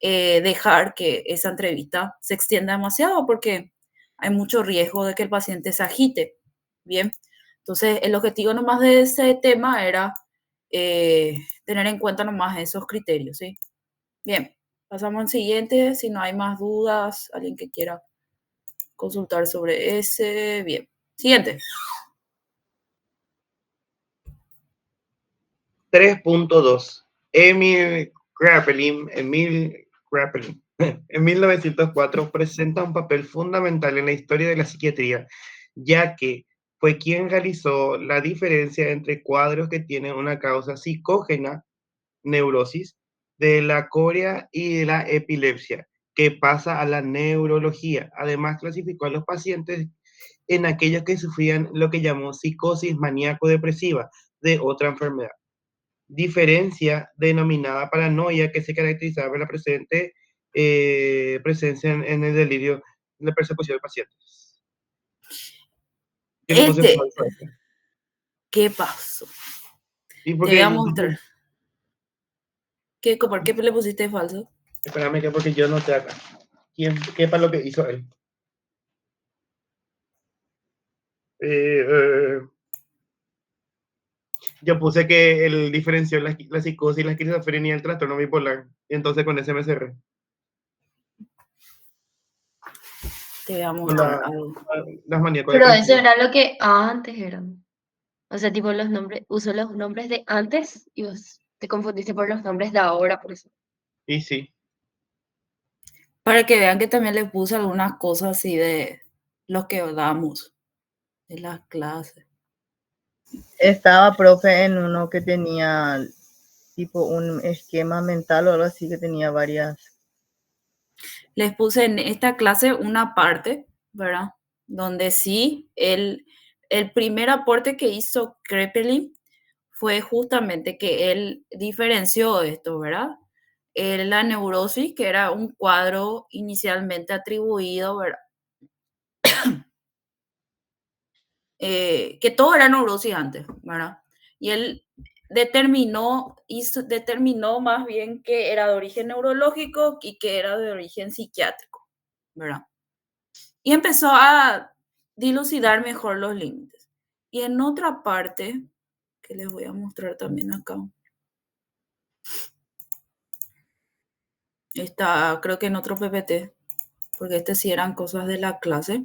dejar que esa entrevista se extienda demasiado porque hay mucho riesgo de que el paciente se agite. Bien, entonces el objetivo nomás de ese tema era tener en cuenta nomás esos criterios, ¿sí? Bien, pasamos al siguiente, si no hay más dudas, alguien que quiera consultar sobre ese. Bien, siguiente. 3.2. Emil Kraepelin en 1904 presenta un papel fundamental en la historia de la psiquiatría, ya que fue quien realizó la diferencia entre cuadros que tienen una causa psicógena, neurosis, de la corea y de la epilepsia, que pasa a la neurología. Además, clasificó a los pacientes en aquellos que sufrían lo que llamó psicosis maníaco-depresiva de otra enfermedad. Diferencia denominada paranoia que se caracterizaba por la presencia en el delirio, en la persecución del paciente. ¿Qué le puse falso a esto? ¿Qué pasó? ¿Y Te por voy qué? a mostrar. ¿Por qué le pusiste falso? Espérame, que porque yo no te acá. ¿Qué para lo que hizo él? Yo puse que él diferenció la psicosis, la esquizofrenia y el trastorno bipolar. Y entonces con ese me cerré. Te voy a mostrar algo. Las maníacos Pero eso depresivos. era lo que antes eran. O sea, tipo los nombres, usó los nombres de antes y vos te confundiste por los nombres de ahora, por eso. Y sí. Para que vean que también le puse algunas cosas así de los que damos, de las clases. Estaba profe en uno que tenía tipo un esquema mental o algo así, que tenía varias. Les puse en esta clase una parte, ¿verdad? Donde sí, el primer aporte que hizo Kraepelin fue justamente que él diferenció esto, ¿verdad? La neurosis, que era un cuadro inicialmente atribuido, ¿verdad? Que todo era neurosis antes, ¿verdad? Y él determinó más bien que era de origen neurológico y que era de origen psiquiátrico, ¿verdad? Y empezó a dilucidar mejor los límites. Y en otra parte, que les voy a mostrar también acá, está, creo que en otro PPT, porque este sí eran cosas de la clase,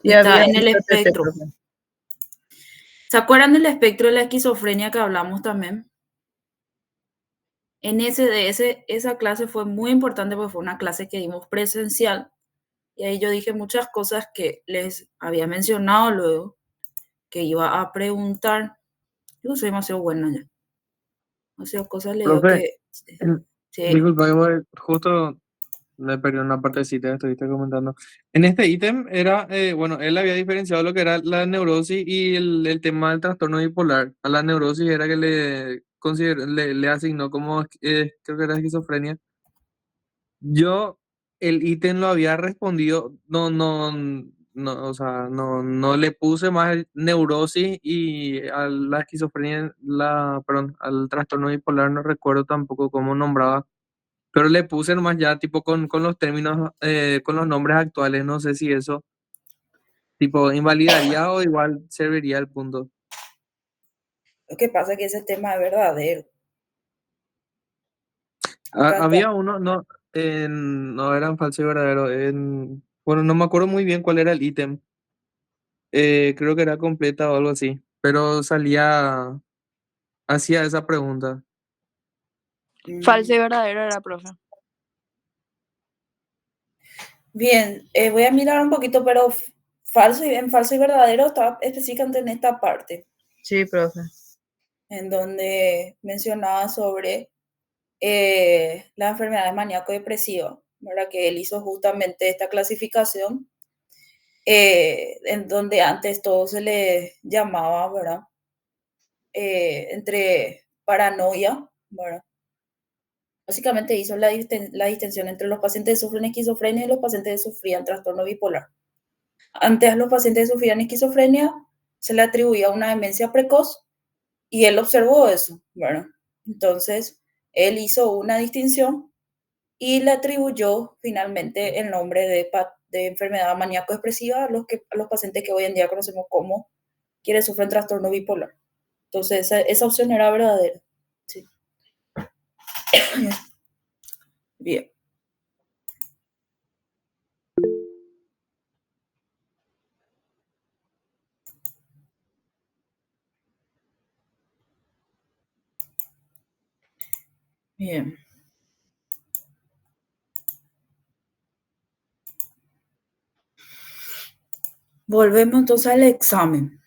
Sí, está había en el un PPT, espectro. profe. ¿Se acuerdan del espectro de la esquizofrenia que hablamos también? En esa clase fue muy importante porque fue una clase que dimos presencial y ahí yo dije muchas cosas que les había mencionado luego, que iba a preguntar. Yo soy demasiado buena ya. Demasiadas cosas le digo Profe, que... Sí. disculpa, justo me perdí una partecita que estuviste comentando. En este ítem era, bueno, él había diferenciado lo que era la neurosis y el tema del trastorno bipolar. A la neurosis era que le asignó como, creo que era esquizofrenia. Yo el ítem lo había respondido, no no, o sea, no le puse más neurosis y a la esquizofrenia, perdón, al trastorno bipolar no recuerdo tampoco cómo nombraba, pero le puse nomás ya tipo con los términos, con los nombres actuales, no sé si eso tipo invalidaría o igual serviría el punto. Lo que pasa es que ese tema es verdadero. Acá está. Había uno, no, no eran falso y verdadero, bueno, no me acuerdo muy bien cuál era el ítem, creo que era completa o algo así, pero hacía esa pregunta. Falso y verdadero era, profe. Bien, voy a mirar un poquito, pero en falso y verdadero está específicamente en esta parte, Sí, profe. en donde mencionaba sobre la enfermedad maníaco-depresiva, ¿verdad? Que él hizo justamente esta clasificación, en donde antes todo se le llamaba, ¿verdad? Entre paranoia, ¿verdad? Básicamente hizo la distinción entre los pacientes que sufren esquizofrenia y los pacientes que sufrían trastorno bipolar. Antes a los pacientes que sufrían esquizofrenia se le atribuía una demencia precoz y él observó eso, ¿verdad? Entonces, él hizo una distinción y le atribuyó finalmente el nombre de enfermedad maníaco-depresiva a los pacientes que hoy en día conocemos como quienes sufren trastorno bipolar. Entonces, esa opción era verdadera. Sí. Bien. Bien. Volvemos entonces al examen.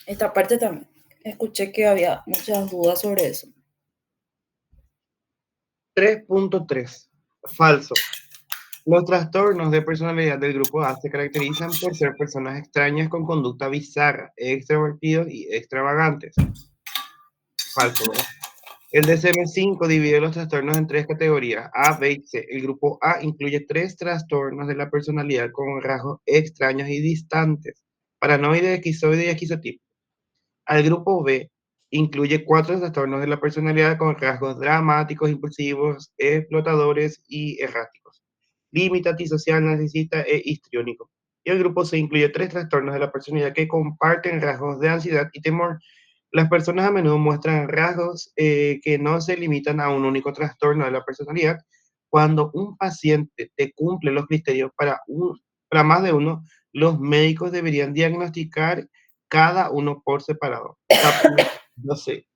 Esta parte también. Escuché que había muchas dudas sobre eso. 3.3. Falso. Los trastornos de personalidad del grupo A se caracterizan por ser personas extrañas con conducta bizarra, extrovertidos y extravagantes. Falso, ¿verdad? El DSM-5 divide los trastornos en tres categorías, A, B y C. El grupo A incluye 3 trastornos de la personalidad con rasgos extraños y distantes, paranoide, esquizoide y esquizotipo. Al grupo B incluye 4 trastornos de la personalidad con rasgos dramáticos, impulsivos, explotadores y erráticos, límite antisocial, narcisista e histriónico. Y el grupo C incluye 3 trastornos de la personalidad que comparten rasgos de ansiedad y temor. Las personas a menudo muestran rasgos que no se limitan a un único trastorno de la personalidad. Cuando un paciente te cumple los criterios para más de uno, los médicos deberían diagnosticar cada uno por separado. No sé.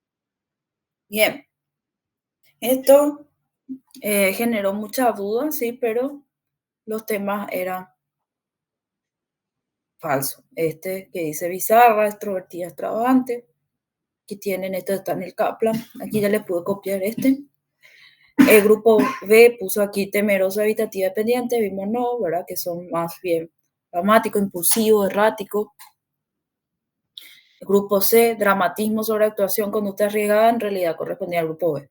Bien. Esto generó muchas dudas, sí, pero los temas eran falsos. Este que dice bizarra, extrovertida, extravagante, que tienen, esto está en el Kaplan. Aquí ya les pude copiar este. El grupo B puso aquí temeroso, evitativa, dependiente. Vimos no, ¿verdad? Que son más bien dramático, impulsivo, errático. El grupo C, dramatismo, sobreactuación, conducta arriesgada, en realidad correspondía al grupo B.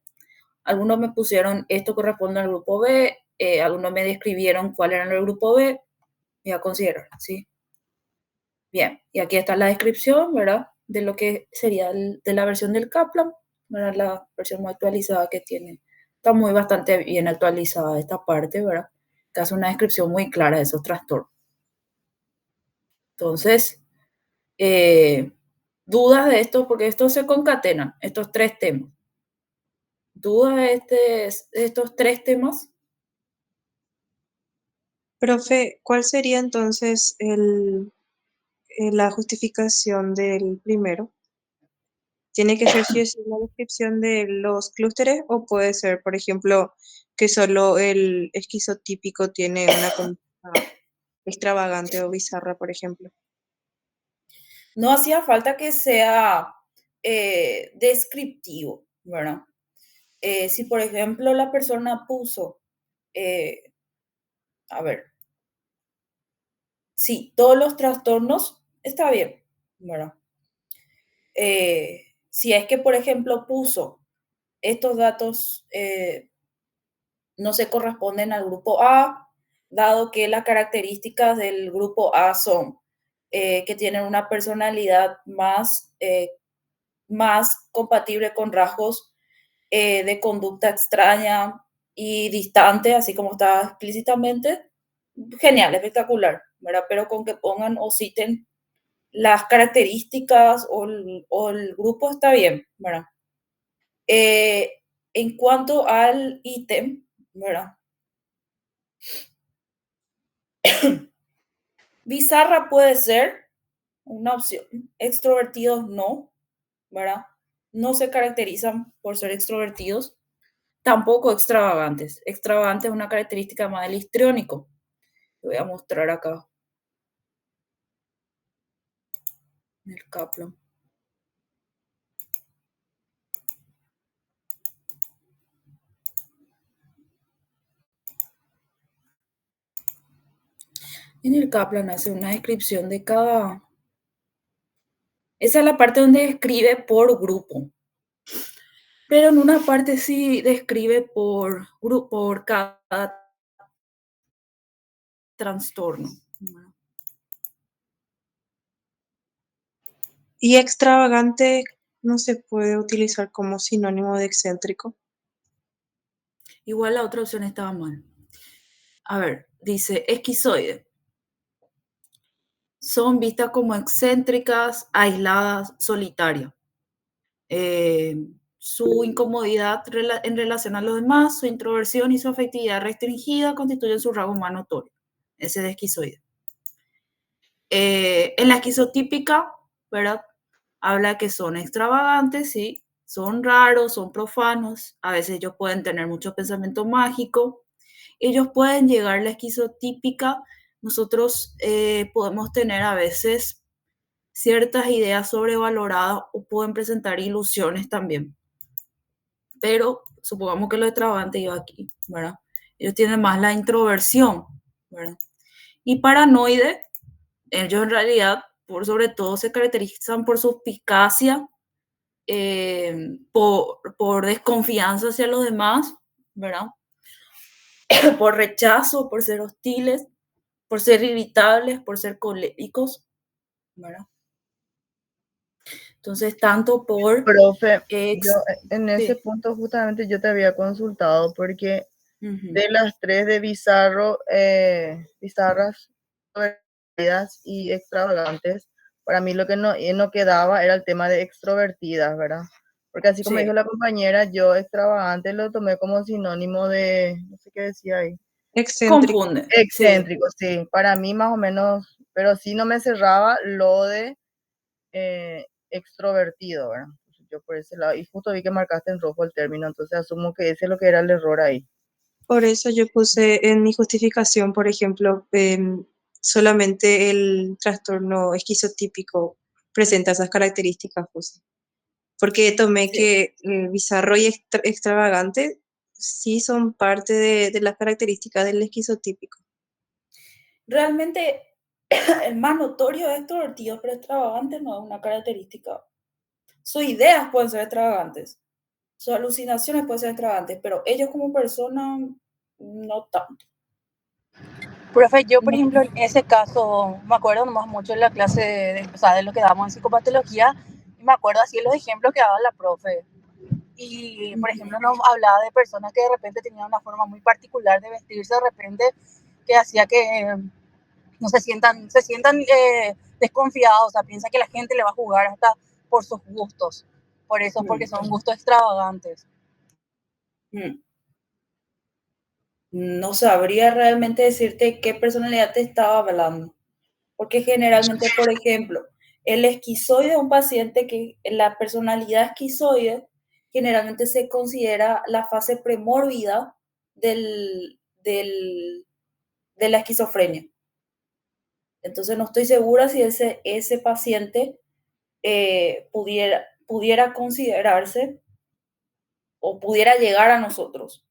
Algunos me pusieron esto corresponde al grupo B, algunos me describieron cuál era el grupo B, voy a considerar, ¿sí? Bien, y aquí está la descripción, ¿verdad? De lo que sería de la versión del Kaplan, ¿verdad? La versión más actualizada que tiene. Está bastante bien actualizada esta parte, ¿verdad? Que hace una descripción muy clara de esos trastornos. Entonces, dudas de esto, porque estos se concatenan, estos 3 temas. ¿Dudas de estos 3 temas? Profe, ¿cuál sería entonces la justificación del primero? ¿Tiene que ser sí o sí la descripción de los clústeres o puede ser, por ejemplo, que solo el esquizotípico tiene una conducta extravagante o bizarra, por ejemplo? No hacía falta que sea descriptivo, ¿verdad? Si, por ejemplo, la persona puso, a ver, sí, todos los trastornos, está bien, ¿verdad? Si es que, por ejemplo, puso estos datos no se corresponden al grupo A, dado que las características del grupo A son que tienen una personalidad más compatible con rasgos de conducta extraña y distante, así como está explícitamente. Genial, espectacular, ¿verdad? Pero con que pongan o citen las características o el grupo está bien, ¿verdad? En cuanto al ítem, ¿verdad? Bizarra puede ser una opción, extrovertidos no, ¿verdad? No se caracterizan por ser extrovertidos, tampoco extravagantes. Extravagante es una característica más del histriónico. Lo voy a mostrar acá en el Kaplan. En el Kaplan hace una descripción de cada... Esa es la parte donde describe por grupo. Pero en una parte sí describe por grupo, por cada trastorno. Y extravagante no se puede utilizar como sinónimo de excéntrico. Igual la otra opción estaba mal. A ver, dice esquizoide. Son vistas como excéntricas, aisladas, solitarias. Su incomodidad en relación a los demás, su introversión y su afectividad restringida constituyen su rasgo más notorio. Ese de esquizoide. En la esquizotípica, ¿verdad? Habla que son extravagantes, ¿sí? Son raros, son profanos, a veces ellos pueden tener mucho pensamiento mágico, ellos pueden llegar a la esquizotípica, nosotros podemos tener a veces ciertas ideas sobrevaloradas o pueden presentar ilusiones también. Pero supongamos que los extravagantes yo aquí, ¿verdad? Ellos tienen más la introversión, ¿verdad? Y paranoide, ellos en realidad, sobre todo, se caracterizan por suspicacia, por desconfianza hacia los demás, ¿verdad? Por rechazo, por ser hostiles, por ser irritables, por ser coléricos, ¿verdad? Entonces, tanto por... Profe, yo en ese punto justamente yo te había consultado porque de las tres de bizarras, extrovertidas y extravagantes, para mí lo que no quedaba era el tema de extrovertidas, ¿verdad? Porque así como dijo la compañera, yo extravagante lo tomé como sinónimo de, no sé qué decía ahí. Excéntrico. Confunde. Excéntrico, sí. Para mí más o menos, pero sí no me cerraba lo de extrovertido, ¿verdad? Yo por ese lado, y justo vi que marcaste en rojo el término, entonces asumo que ese es lo que era el error ahí. Por eso yo puse en mi justificación, por ejemplo, solamente el trastorno esquizotípico presenta esas características, José. Porque tomé que bizarro y extravagante sí son parte de las características del esquizotípico. Realmente el más notorio es extrovertido, pero extravagante no es una característica. Sus ideas pueden ser extravagantes, sus alucinaciones pueden ser extravagantes, pero ellos como personas no tanto. Profe, yo por ejemplo en ese caso me acuerdo nomás mucho en la clase de lo que damos en psicopatología y me acuerdo así de los ejemplos que daba la profe. Y por ejemplo nos hablaba de personas que de repente tenían una forma muy particular de vestirse de repente que hacía que no se sientan desconfiados, o sea, piensa que la gente le va a jugar hasta por sus gustos, por eso, porque son gustos extravagantes. No sabría realmente decirte qué personalidad te estaba hablando, porque generalmente, por ejemplo, el esquizoide es un paciente que la personalidad esquizoide generalmente se considera la fase premórbida de la esquizofrenia. Entonces no estoy segura si ese paciente pudiera considerarse o pudiera llegar a nosotros,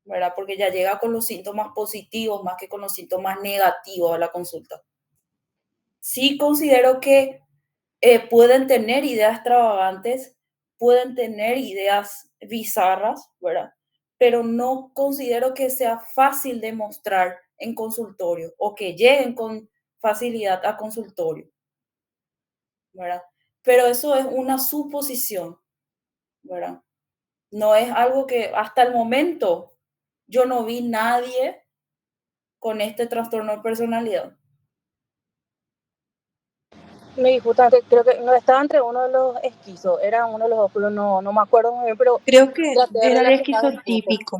¿verdad? Porque ya llega con los síntomas positivos más que con los síntomas negativos a la consulta. Sí considero que pueden tener ideas extravagantes, pueden tener ideas bizarras, ¿verdad? pero no considero que sea fácil de mostrar en consultorio o que lleguen con facilidad a consultorio, ¿verdad? Pero eso es una suposición, ¿verdad? No es algo que hasta el momento yo no vi nadie con este trastorno de personalidad. Me justamente creo que no estaba entre uno de los esquizos, era uno de los dos, pero no me acuerdo muy bien, pero Creo que traté de era el relacionar un poco. esquizotípico.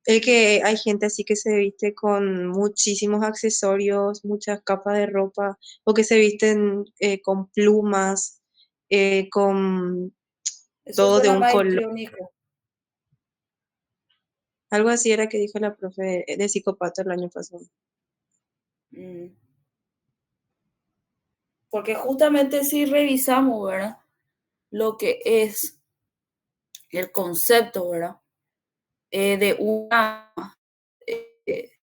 El que hay gente así que se viste con muchísimos accesorios, muchas capas de ropa, o que se visten con plumas, con Eso todo de suena un más color. histriónico. Algo así era que dijo la profe de psicopata el año pasado. Porque justamente si revisamos, ¿verdad? Lo que es el concepto, ¿verdad? De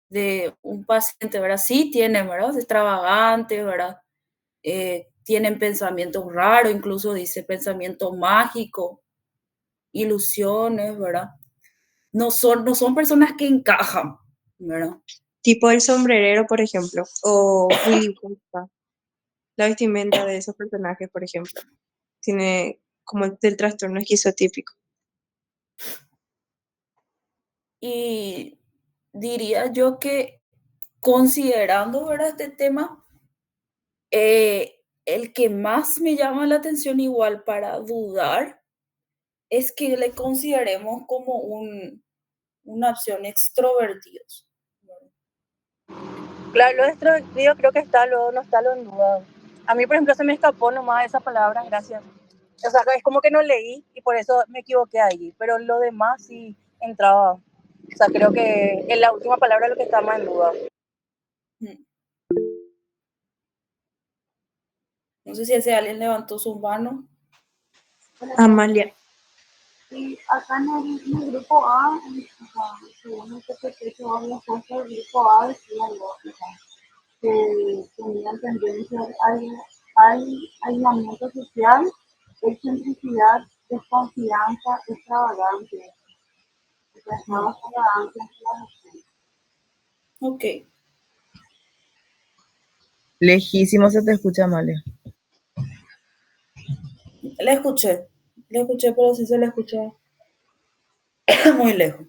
de un paciente, ¿verdad? Sí tienen, ¿verdad? Es extravagante, ¿verdad? Tienen pensamientos raros, incluso dice pensamiento mágico, ilusiones, ¿verdad? No son personas que encajan, ¿verdad? Tipo el sombrerero, por ejemplo, o Willy Wonka. La vestimenta de esos personajes, por ejemplo, tiene como el del trastorno esquizotípico. Y diría yo que considerando, ¿verdad? Este tema, el que más me llama la atención igual para dudar es que le consideremos como una opción extrovertidos. Claro, lo extrovertido creo que está, no está lo en duda. A mí, por ejemplo, se me escapó nomás esa palabra, gracias. O sea, es como que no leí y por eso me equivoqué allí, pero lo demás sí entraba. O sea, creo que en la última palabra es lo que está más en duda. No sé si ese alguien levantó su mano. Amalia. Y acá en el grupo A, o sea, según el PPT que vos habías puesto, el grupo A decía lógica, que tenían tendencia al aislamiento social, excentricidad, desconfianza, extravagancia. O sea, estaba extravagancia en la gestión. Ok. Lejísimo se te escucha, Amalia. Le escuché, pero sí se le escucha muy lejos.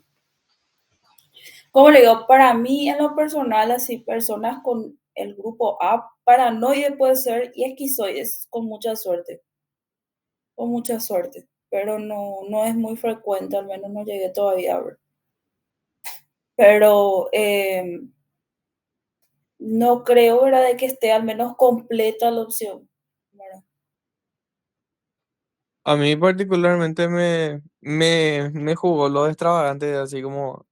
Como le digo, para mí en lo personal, así, personas con el grupo A, paranoide puede ser y esquizoides con mucha suerte. Pero no es muy frecuente, al menos no llegué todavía a ver. Pero no creo, ¿verdad?, de que esté al menos completa la opción, ¿verdad? A mí particularmente me jugó lo extravagante, así como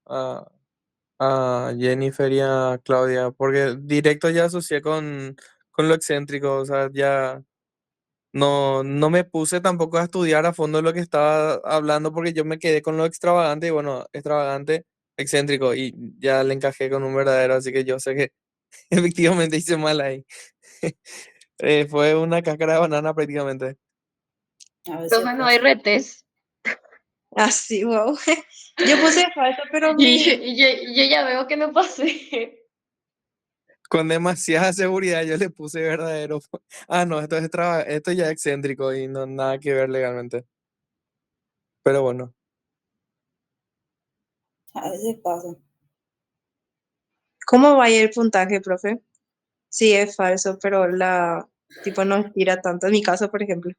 a Jennifer y a Claudia, porque directo ya asocié con lo excéntrico, o sea, ya no me puse tampoco a estudiar a fondo lo que estaba hablando, porque yo me quedé con lo extravagante y bueno, extravagante, excéntrico, y ya le encajé con un verdadero, así que yo sé que efectivamente hice mal ahí. Fue una cáscara de banana prácticamente. A ver si Profe, no hay acaso. retes. Así, wow. Yo puse falta, pero Y yo ya veo que me pasé. Con demasiada seguridad yo le puse verdadero. Ah, no, esto ya es excéntrico y no nada que ver legalmente. Pero bueno, A veces pasa. ¿cómo va a ir el puntaje, profe? Sí, es falso, pero tipo, no estira tanto. En mi caso, por ejemplo,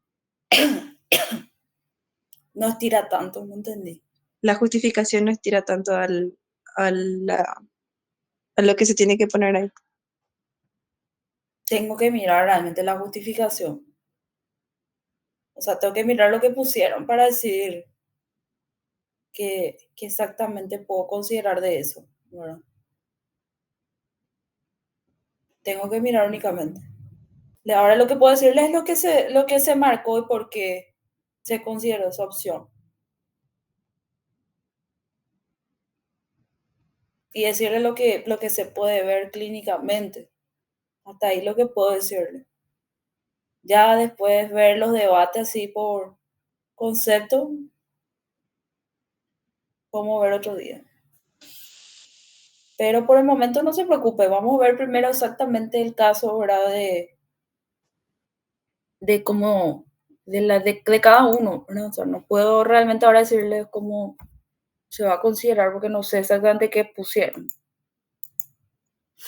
No estira tanto, no entendí. la justificación no estira tanto a lo que se tiene que poner ahí. Tengo que mirar realmente la justificación. O sea, tengo que mirar lo que pusieron para decir qué exactamente puedo considerar de eso, ¿verdad? Tengo que mirar únicamente. Ahora lo que puedo decirles es lo que se marcó y por qué se consideró esa opción. Y decirle lo que se puede ver clínicamente. Hasta ahí lo que puedo decirle. Ya después ver los debates así por concepto, Podemos ver otro día. Pero por el momento no se preocupe, vamos a ver primero exactamente el caso, ¿verdad? De cómo, de cada uno, ¿verdad? O sea, no puedo realmente ahora decirles cómo se va a considerar porque no sé exactamente qué pusieron.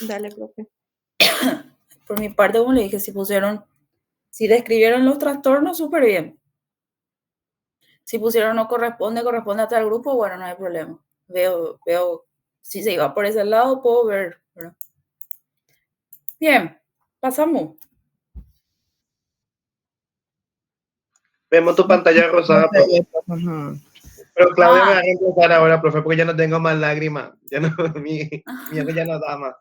Dale, profe. Por mi parte, como le dije, si describieron los trastornos, súper bien. Si pusieron no corresponde a tal grupo, bueno, no hay problema. Veo, si se iba por ese lado, puedo ver, ¿verdad? Bien, pasamos. Vemos tu pantalla rosada, profe. Pero Claudia me va a reemplazar ahora, profe, porque ya no tengo más lágrimas. Ya no, mi ojo ya no da más.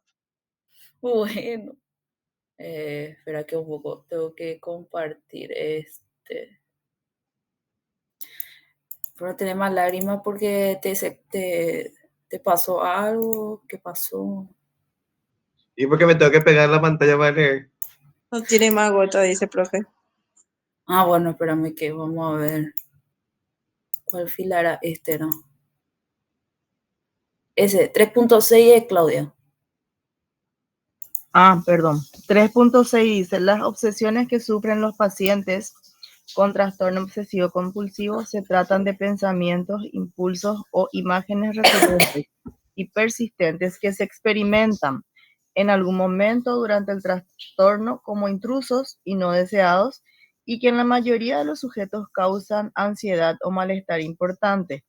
Bueno. Espera que un poco tengo que compartir Pero tener más lágrimas porque te pasó algo. ¿Qué pasó? Y porque me tengo que pegar la pantalla para leer. No tiene más gota, dice profe. Ah, bueno, espérame que vamos a ver. ¿Cuál fila era no? Ese, 3.6 es Claudia. Ah, perdón. 3.6 dice, las obsesiones que sufren los pacientes con trastorno obsesivo compulsivo se tratan de pensamientos, impulsos o imágenes recurrentes y persistentes que se experimentan en algún momento durante el trastorno como intrusos y no deseados y que en la mayoría de los sujetos causan ansiedad o malestar importante.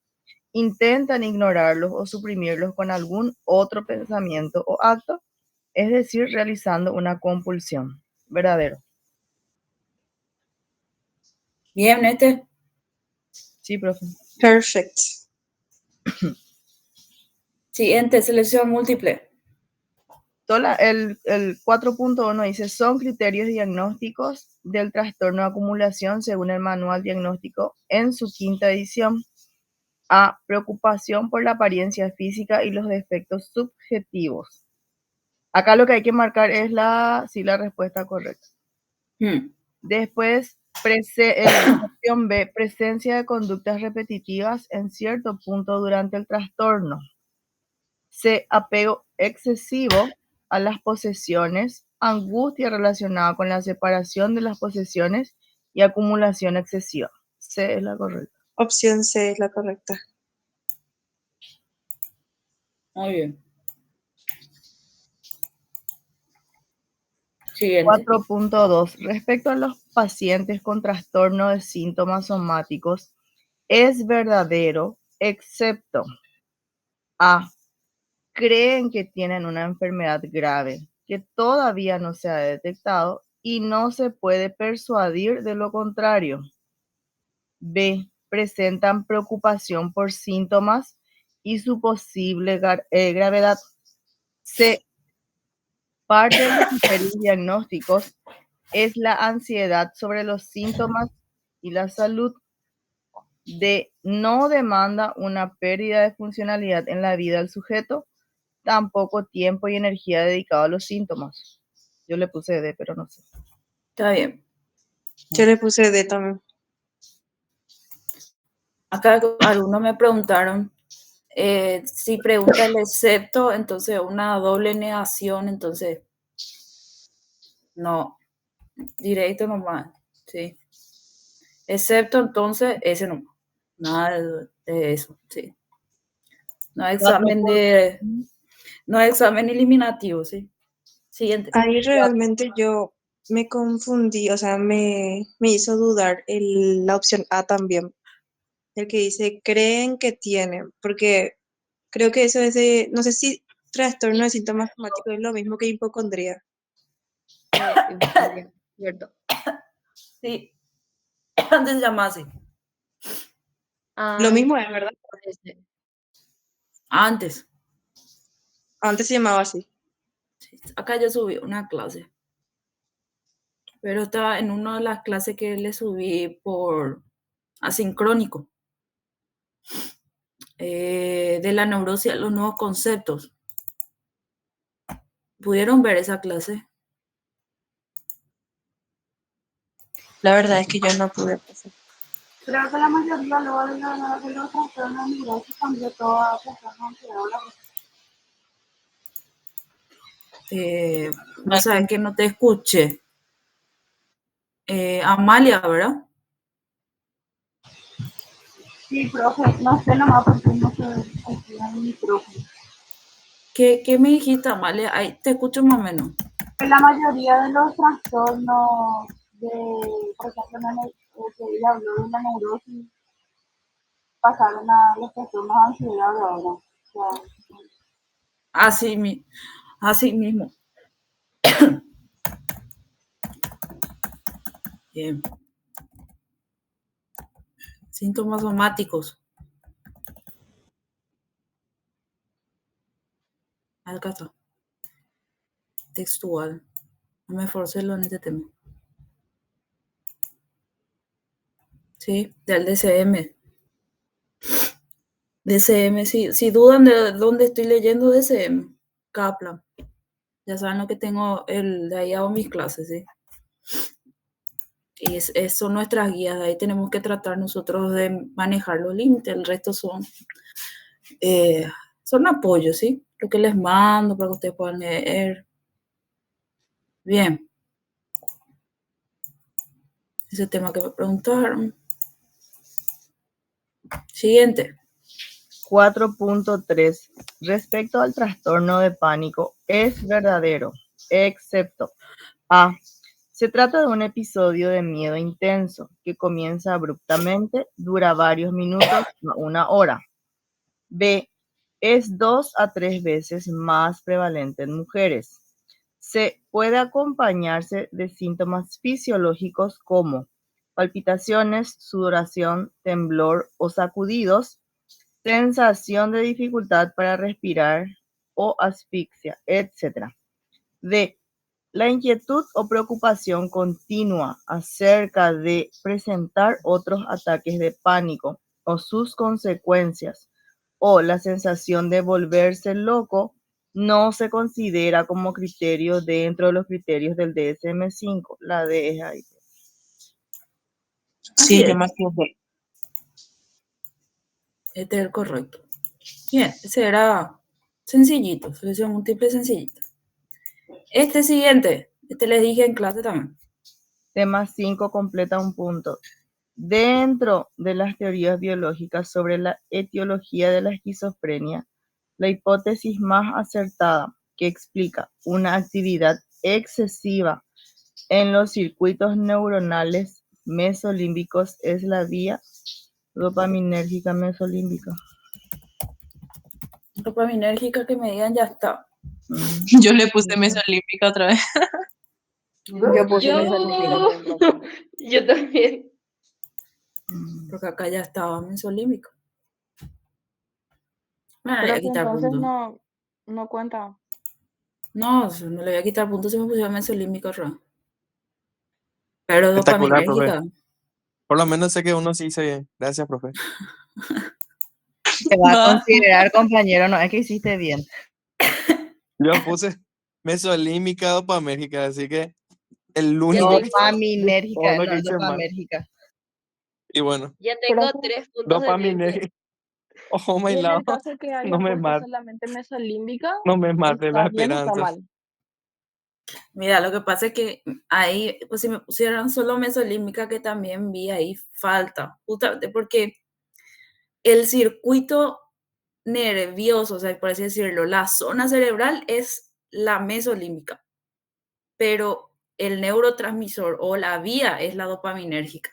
Intentan ignorarlos o suprimirlos con algún otro pensamiento o acto, es decir, realizando una compulsión. Verdadero. Bien, Sí, profe. Perfect. Siguiente, selección múltiple. El 4.1 dice, son criterios diagnósticos del trastorno de acumulación según el manual diagnóstico en su 5ª edición. A, preocupación por la apariencia física y los defectos subjetivos. Acá lo que hay que marcar es la respuesta correcta. Después, opción B, presencia de conductas repetitivas en cierto punto durante el trastorno. C, apego excesivo a las posesiones, angustia relacionada con la separación de las posesiones y acumulación excesiva. C es la correcta. Opción C es la correcta. Muy bien. Siguiente. 4.2. Respecto a los pacientes con trastorno de síntomas somáticos, es verdadero, excepto A, creen que tienen una enfermedad grave que todavía no se ha detectado y no se puede persuadir de lo contrario. B, presentan preocupación por síntomas y su posible gravedad. C, parte de los criterios diagnósticos es la ansiedad sobre los síntomas y la salud. D, no demanda una pérdida de funcionalidad en la vida del sujeto, tampoco tiempo y energía dedicado a los síntomas. Yo le puse D, pero no sé. Está bien. Yo le puse D también. Acá algunos me preguntaron si pregunta el excepto, entonces una doble negación, entonces no, directo nomás, sí. Excepto entonces ese nomás, nada de eso, sí. No hay examen eliminativo, sí. Siguiente. Ahí realmente yo me confundí, o sea, me hizo dudar la opción A también. El que dice, creen que tienen, porque creo que eso es de, no sé si trastorno de síntomas somáticos es lo mismo que hipocondría. Cierto. Sí, antes se llamaba así. Lo mismo es, ¿verdad? Antes. Antes se llamaba así. Sí, acá yo subí una clase. Pero estaba en una de las clases que le subí por asincrónico. De la neurosis, los nuevos conceptos. ¿Pudieron ver esa clase? La verdad es que yo no pude pasar. Creo que la mayoría luego de los trastornos neuróticos cambió todo a trastornos ansiedad. Vos sabés que no te escuché. Amalia, ¿verdad? Sí, profe, no sé nomás porque no se activa el micrófono. ¿Qué me dijiste, Amalia? Ahí te escucho más o menos. Que la mayoría de los trastornos de, por ejemplo, que ella habló de la neurosis, pasaron a los trastornos de ansiedad ahora. O sea, Así mismo. Bien. Síntomas somáticos. Acá está. Textual. No me forcelo en este tema. Sí, del DCM. DCM, sí. Si dudan de dónde estoy leyendo DCM, Kaplan. Ya saben lo que tengo, de ahí hago mis clases, ¿sí? Y son nuestras guías, de ahí tenemos que tratar nosotros de manejar los límites, el resto son apoyos, ¿sí? Lo que les mando para que ustedes puedan leer. Bien. Ese tema que me preguntaron. Siguiente. 4.3. Respecto al trastorno de pánico, es verdadero, excepto A. Se trata de un episodio de miedo intenso que comienza abruptamente, dura varios minutos, no una hora. B. Es 2 a 3 veces más prevalente en mujeres. C. Puede acompañarse de síntomas fisiológicos como palpitaciones, sudoración, temblor o sacudidos, sensación de dificultad para respirar o asfixia, etc. D. La inquietud o preocupación continua acerca de presentar otros ataques de pánico o sus consecuencias, o la sensación de volverse loco, no se considera como criterio dentro de los criterios del DSM-5. La D es ahí. Sí, yo me acuerdo. Este es el correcto. Bien, ese era sencillito, solución múltiple sencillita. Este siguiente, les dije en clase también. Tema 5 completa un punto. Dentro de las teorías biológicas sobre la etiología de la esquizofrenia, la hipótesis más acertada que explica una actividad excesiva en los circuitos neuronales mesolímbicos es la vía dopaminérgica mesolímbica. Dopaminérgica que me digan ya está. Yo le puse mesolímbica otra vez. Yo puse mesolímbica. Yo también. Porque acá ya estaba mesolímbico. Me voy Pero a que quitar entonces puntos. no cuenta. No, no le voy a quitar puntos si me pusieron mesolímbico, pero Espectacular, profe. dopaminérgica. Por lo menos sé que uno sí hice bien. Gracias, profe. Te va a considerar compañero, no es que hiciste bien. Yo puse mesolímbica dopamérgica, así que el único Dopaminérgica, todo lo no que es hice mal. dopamérgica. Y bueno, Ya tengo 3 puntos de 20. dopaminérgica. Oh my Y en el love. caso que haya No me puesto mate, solamente mesolímbica, no me mate la ¿está bien o está esperanza. mal? Mira, lo que pasa es que ahí, pues si me pusieran solo mesolímbica, que también vi ahí falta, justamente porque el circuito nervioso, o sea, por así decirlo, la zona cerebral es la mesolímbica, pero el neurotransmisor o la vía es la dopaminérgica.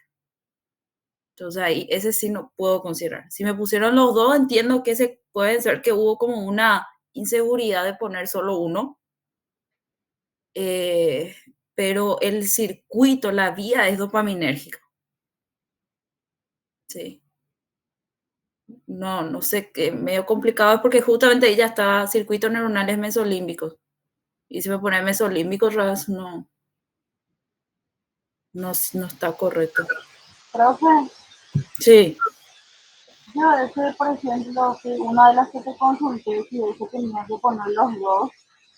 Entonces ahí ese sí no puedo considerar. Si me pusieron los dos, entiendo que ese puede ser que hubo como una inseguridad de poner solo uno, pero el circuito, la vía es dopaminérgica. Sí. No sé, qué medio complicado porque justamente ahí ya está circuitos neuronales mesolímbicos. Y si me pone mesolímbicos, no está correcto. profe, Sí. yo ese, por ejemplo, que una de las que te consulté, si eso tenía que poner los dos.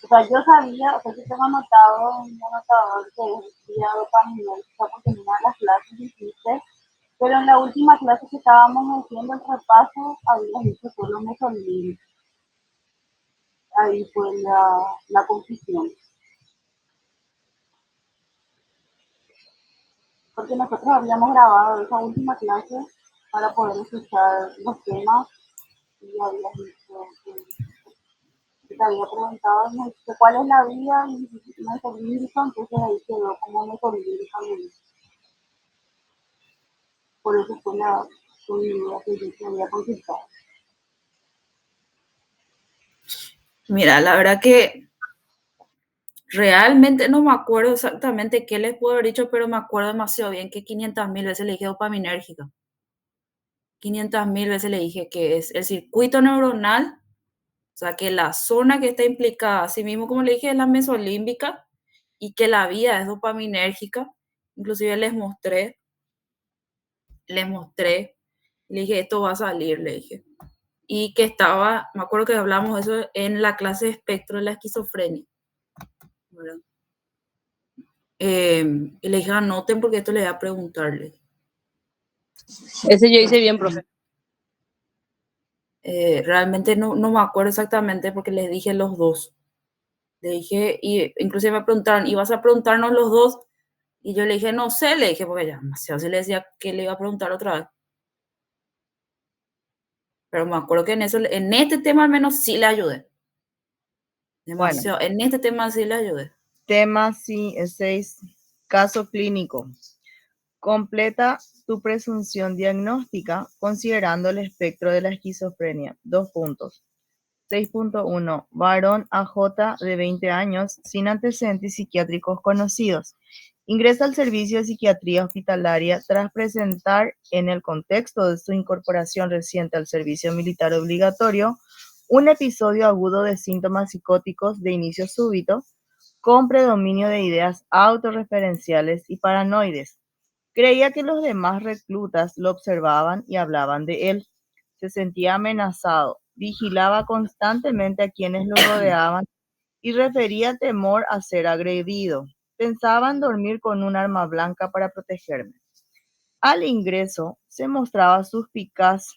O sea, yo sabía, o sea, que tengo anotado en mi anotador que es vía dopaminérgica porque en una de las clases dijiste Pero en la última clase que estábamos haciendo el repaso, había dicho solo mesolín. Ahí fue la confusión. Porque nosotros habíamos grabado esa última clase para poder escuchar los temas y había dicho que te había preguntado cuál es la vía mesolímbica, entonces ahí quedó como mesolímbica. Por eso fue la idea que yo te había consultado. Mira, la verdad que realmente no me acuerdo exactamente qué les puedo haber dicho, pero me acuerdo demasiado bien que 500.000 veces le dije dopaminérgica. 500.000 veces le dije que es el circuito neuronal, o sea, que la zona que está implicada, así mismo como le dije, es la mesolímbica y que la vía es dopaminérgica. Inclusive les mostré, le dije, esto va a salir, le dije. Y que estaba, me acuerdo que hablamos de eso en la clase de espectro de la esquizofrenia, ¿verdad? Y le dije, anoten porque esto le voy a preguntarle. Ese yo hice bien, profe. Realmente no me acuerdo exactamente porque les dije los dos. Le dije, y inclusive me preguntaron, ¿y vas a preguntarnos los dos? Y yo le dije, no sé, le dije, porque ya demasiado se le decía que le iba a preguntar otra vez. Pero me acuerdo que en este tema al menos sí le ayudé. Demasiado, Bueno, en este tema sí le ayudé. tema 6, caso clínico. Completa tu presunción diagnóstica considerando el espectro de la esquizofrenia. 2 puntos. 6.1. Varón AJ de 20 años sin antecedentes psiquiátricos conocidos. Ingresa al servicio de psiquiatría hospitalaria tras presentar, en el contexto de su incorporación reciente al servicio militar obligatorio, un episodio agudo de síntomas psicóticos de inicio súbito con predominio de ideas autorreferenciales y paranoides. Creía que los demás reclutas lo observaban y hablaban de él. Se sentía amenazado, vigilaba constantemente a quienes lo rodeaban y refería temor a ser agredido. Pensaba en dormir con un arma blanca para protegerme. Al ingreso se mostraba suspicaz,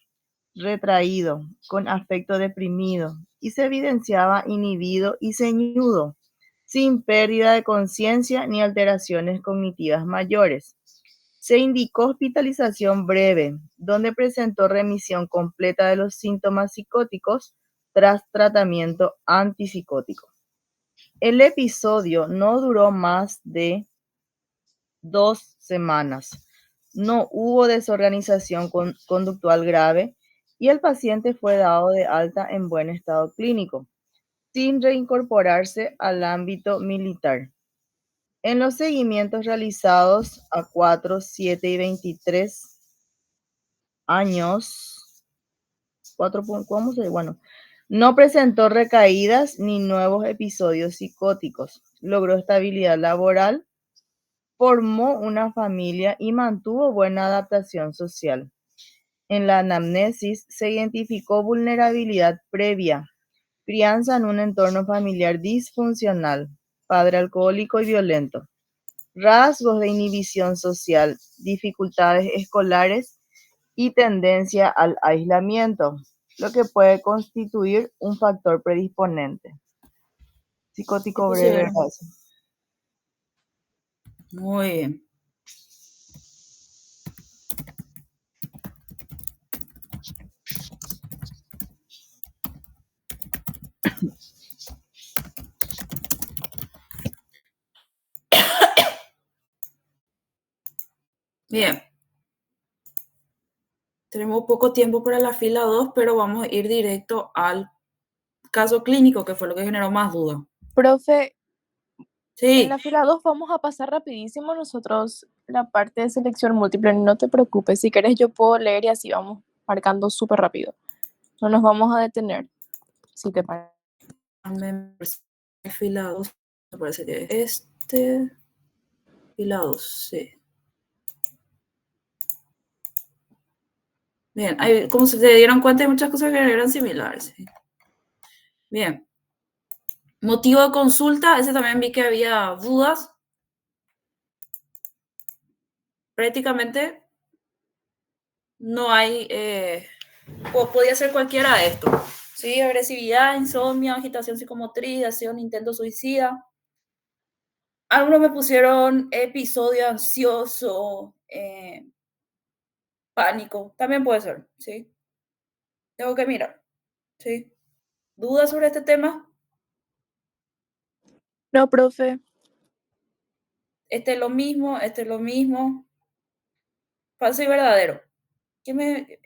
retraído, con aspecto deprimido y se evidenciaba inhibido y ceñudo, sin pérdida de conciencia ni alteraciones cognitivas mayores. Se indicó hospitalización breve, donde presentó remisión completa de los síntomas psicóticos tras tratamiento antipsicótico. El episodio no duró más de 2 semanas. No hubo desorganización conductual grave y el paciente fue dado de alta en buen estado clínico, sin reincorporarse al ámbito militar. En los seguimientos realizados a 4, 7 y 23 años, no presentó recaídas ni nuevos episodios psicóticos. Logró estabilidad laboral, formó una familia y mantuvo buena adaptación social. En la anamnesis se identificó vulnerabilidad previa, crianza en un entorno familiar disfuncional, padre alcohólico y violento, rasgos de inhibición social, dificultades escolares y tendencia al aislamiento, lo que puede constituir un factor predisponente. Psicótico breve. Muy bien. Bien. Tenemos poco tiempo para la fila 2, pero vamos a ir directo al caso clínico, que fue lo que generó más duda. Profe, Sí. en la fila 2 vamos a pasar rapidísimo nosotros la parte de selección múltiple, no te preocupes, si querés yo puedo leer y así vamos marcando súper rápido. No nos vamos a detener, si te parece. Fila 2, me parece que es fila 2, sí. Bien, como se dieron cuenta, hay muchas cosas que eran similares. ¿Sí? Bien. Motivo de consulta, ese también vi que había dudas. Prácticamente no hay, podía ser cualquiera de estos. ¿Sí? Agresividad, insomnio, agitación psicomotriz, deseo, intento suicida. Algunos me pusieron episodio ansioso, pánico. También puede ser, ¿sí? Tengo que mirar, ¿sí? ¿Dudas sobre este tema? No, profe. Este es lo mismo, este es lo mismo. Falso y verdadero.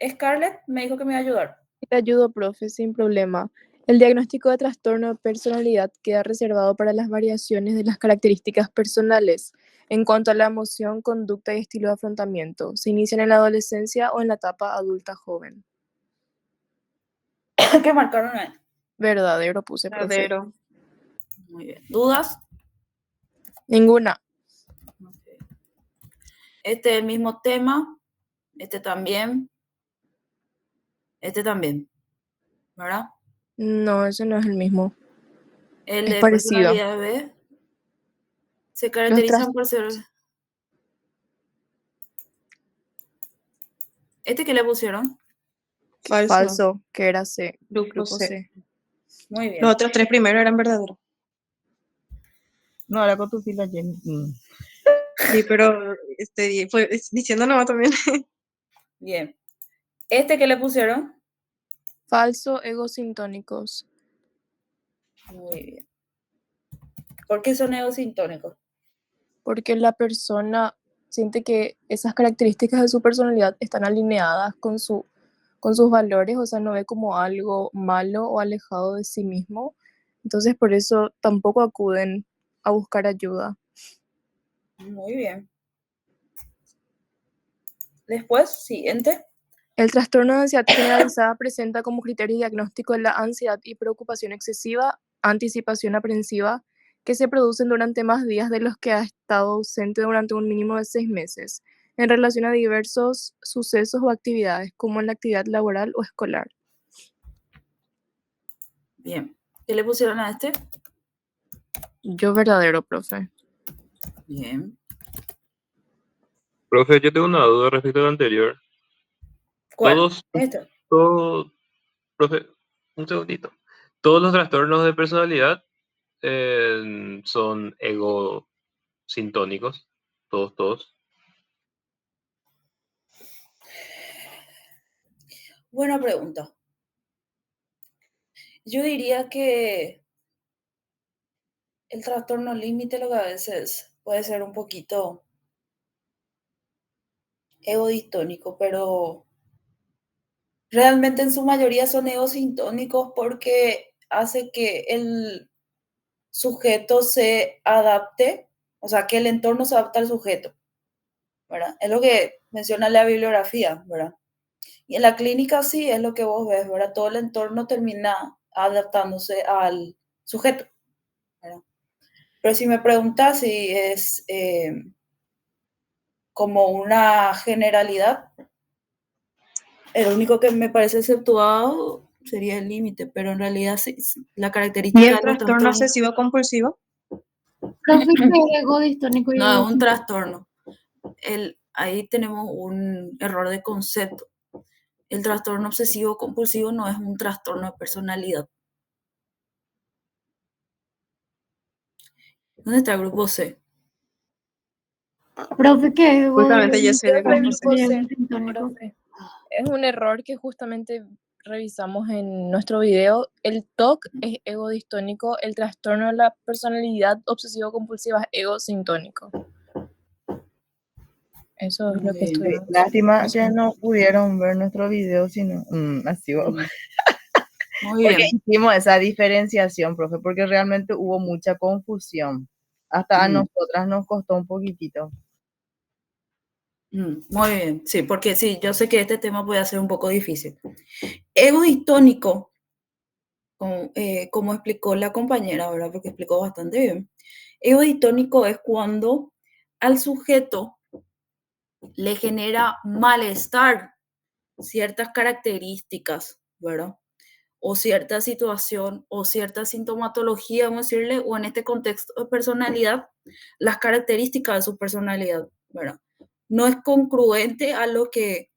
Scarlett me dijo que me iba a ayudar. Te ayudo, profe, sin problema. El diagnóstico de trastorno de personalidad queda reservado para las variaciones de las características personales en cuanto a la emoción, conducta y estilo de afrontamiento. Se inician en la adolescencia o en la etapa adulta joven. ¿Qué marcaron ahí? Verdadero puse, profe. Verdadero. Muy bien. ¿Dudas? Ninguna. Okay. Este es el mismo tema. Este también. Este también. ¿Verdad? No, ese no es el mismo. El Es de parecido. personalidad B se caracterizan por ser... ¿Este qué le pusieron? Falso. Que era C. Grupo C. Muy bien. Los otros 3 primeros eran verdaderos. No, ahora con tu fila, Jenny. Sí, pero fue diciendo no también. Bien. ¿Este qué le pusieron? Falso, egosintónicos. Muy bien. ¿Por qué son egosintónicos? Porque la persona siente que esas características de su personalidad están alineadas con sus valores, o sea, no ve como algo malo o alejado de sí mismo. Entonces, por eso tampoco acuden a buscar ayuda. Muy bien. Después, siguiente. El trastorno de ansiedad generalizada presenta como criterio diagnóstico la ansiedad y preocupación excesiva, anticipación aprensiva, que se producen durante más días de los que ha estado ausente durante un mínimo de 6 meses, en relación a diversos sucesos o actividades, como en la actividad laboral o escolar. Bien. ¿Qué le pusieron a este? Yo verdadero, profe. Bien. Profe, yo tengo una duda respecto a lo anterior. ¿Cuál? Este. Profe, un segundito. Todos los trastornos de personalidad son egosintónicos. Todos. Buena pregunta. Yo diría que el trastorno límite lo que a veces puede ser un poquito egodistónico, pero realmente en su mayoría son egosintónicos porque hace que el sujeto se adapte, o sea, que el entorno se adapte al sujeto, ¿verdad? Es lo que menciona la bibliografía, ¿verdad? Y en la clínica sí es lo que vos ves, ¿verdad? Todo el entorno termina adaptándose al sujeto, ¿verdad? Pero si me preguntas si es como una generalidad, el único que me parece exceptuado sería el límite, pero en realidad sí, la característica ¿Y el de los trastorno trastornos... obsesivo compulsivo? Profe, ¿qué es egodistónico y No, es un egocéntrico? trastorno. Ahí tenemos un error de concepto. El trastorno obsesivo compulsivo no es un trastorno de personalidad. ¿Dónde está el grupo C? Profe, ¿qué es Justamente yo soy de Yo soy grupo C. grupo C, egosintónico? profe. Es un error que justamente revisamos en nuestro video. El TOC es egodistónico, el trastorno de la personalidad obsesivo-compulsiva es egosintónico. Eso es lo que estudiamos. Lástima que no pudieron ver nuestro video, sino así va. Muy Porque bien. hicimos esa diferenciación, profe, porque realmente hubo mucha confusión. Hasta a nosotras nos costó un poquitito. Muy bien, sí, porque sí, yo sé que este tema puede ser un poco difícil. Egodistónico, como explicó la compañera, ¿verdad? Porque explicó bastante bien. Egodistónico es cuando al sujeto le genera malestar ciertas características, ¿verdad? O cierta situación o cierta sintomatología, vamos a decirle, o en este contexto de personalidad, las características de su personalidad, ¿verdad? No es congruente a lo que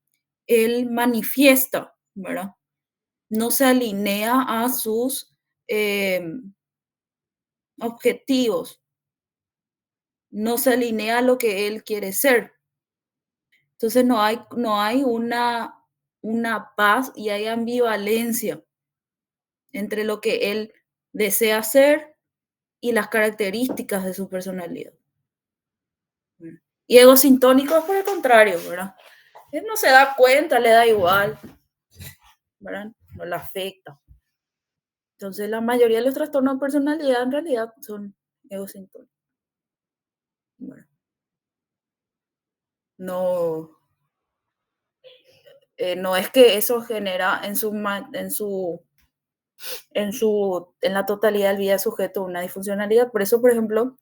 él manifiesta, ¿verdad? No se alinea a sus objetivos, no se alinea a lo que él quiere ser. Entonces no hay una paz y hay ambivalencia entre lo que él desea ser y las características de su personalidad. Y egosintónico es por el contrario, ¿verdad? Él no se da cuenta, le da igual, ¿verdad? No le afecta. Entonces la mayoría de los trastornos de personalidad en realidad son egosintónicos. Bueno, no es que eso genera en la totalidad del vida sujeto una disfuncionalidad. Por eso, por ejemplo,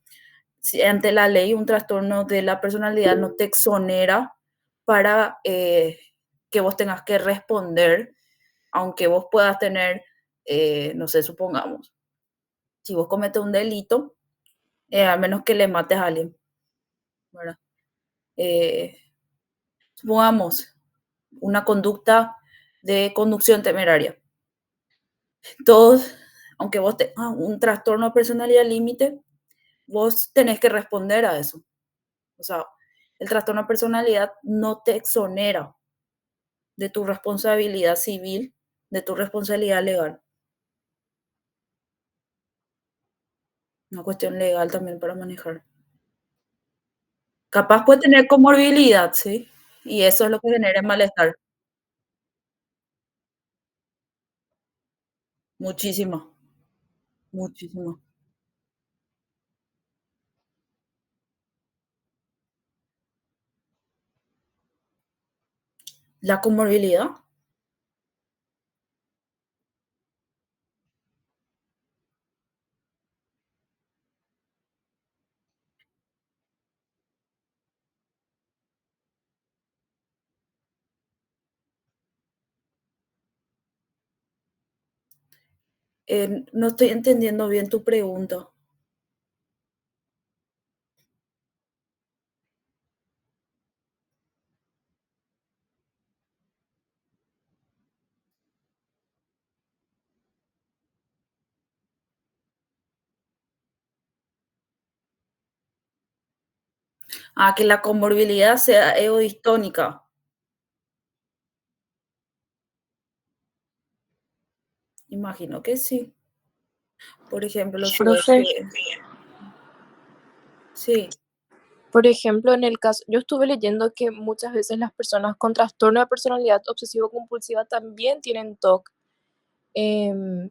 si ante la ley un trastorno de la personalidad no te exonera para que vos tengas que responder, aunque vos puedas tener, no sé, supongamos, si vos cometes un delito, a menos que le mates a alguien, ¿verdad? Supongamos una conducta de conducción temeraria. Todos, aunque vos tengas un trastorno de personalidad límite, vos tenés que responder a eso. O sea, el trastorno de personalidad no te exonera de tu responsabilidad civil, de tu responsabilidad legal. Una cuestión legal también para manejar. Capaz puede tener comorbilidad, ¿sí? Y eso es lo que genera malestar. Muchísimo, muchísimo. La comorbilidad. No estoy entendiendo bien tu pregunta. Que la comorbilidad sea egodistónica. Imagino que sí. Por ejemplo, si ves Profe, que... Sí, por ejemplo, en el caso, yo estuve leyendo que muchas veces las personas con trastorno de personalidad obsesivo-compulsiva también tienen TOC.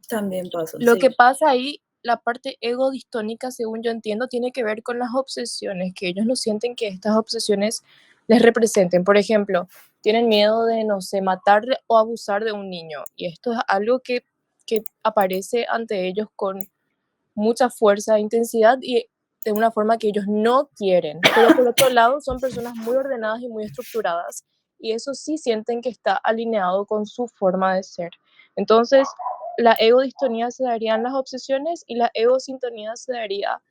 también pasa, Lo que sí. pasa ahí, la parte egodistónica, según yo entiendo, tiene que ver con las obsesiones, que ellos no sienten que estas obsesiones les representen. Por ejemplo, tienen miedo de, no sé, matar o abusar de un niño. Y esto es algo que aparece ante ellos con mucha fuerza e intensidad y de una forma que ellos no quieren. Pero por otro lado, son personas muy ordenadas y muy estructuradas. Y eso sí sienten que está alineado con su forma de ser. Entonces, la egodistonía se daría en las obsesiones y la egosintonía se daría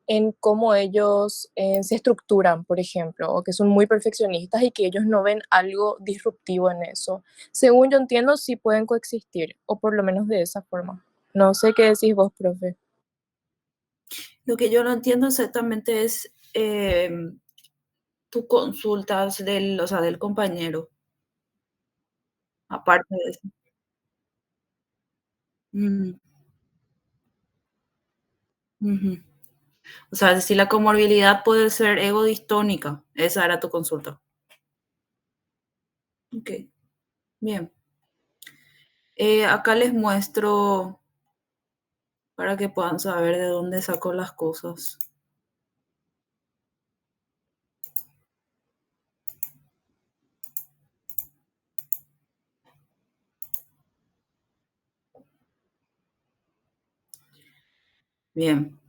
en cómo ellos se estructuran, por ejemplo, o que son muy perfeccionistas y que ellos no ven algo disruptivo en eso. Según yo entiendo, sí pueden coexistir, o por lo menos de esa forma. No sé qué decís vos, profe. Lo que yo no entiendo exactamente es tu consulta del compañero, aparte de eso. Mm, ujú. O sea, si la comorbilidad puede ser egodistónica, esa era tu consulta. Ok, bien. Acá les muestro para que puedan saber de dónde sacó las cosas. Bien.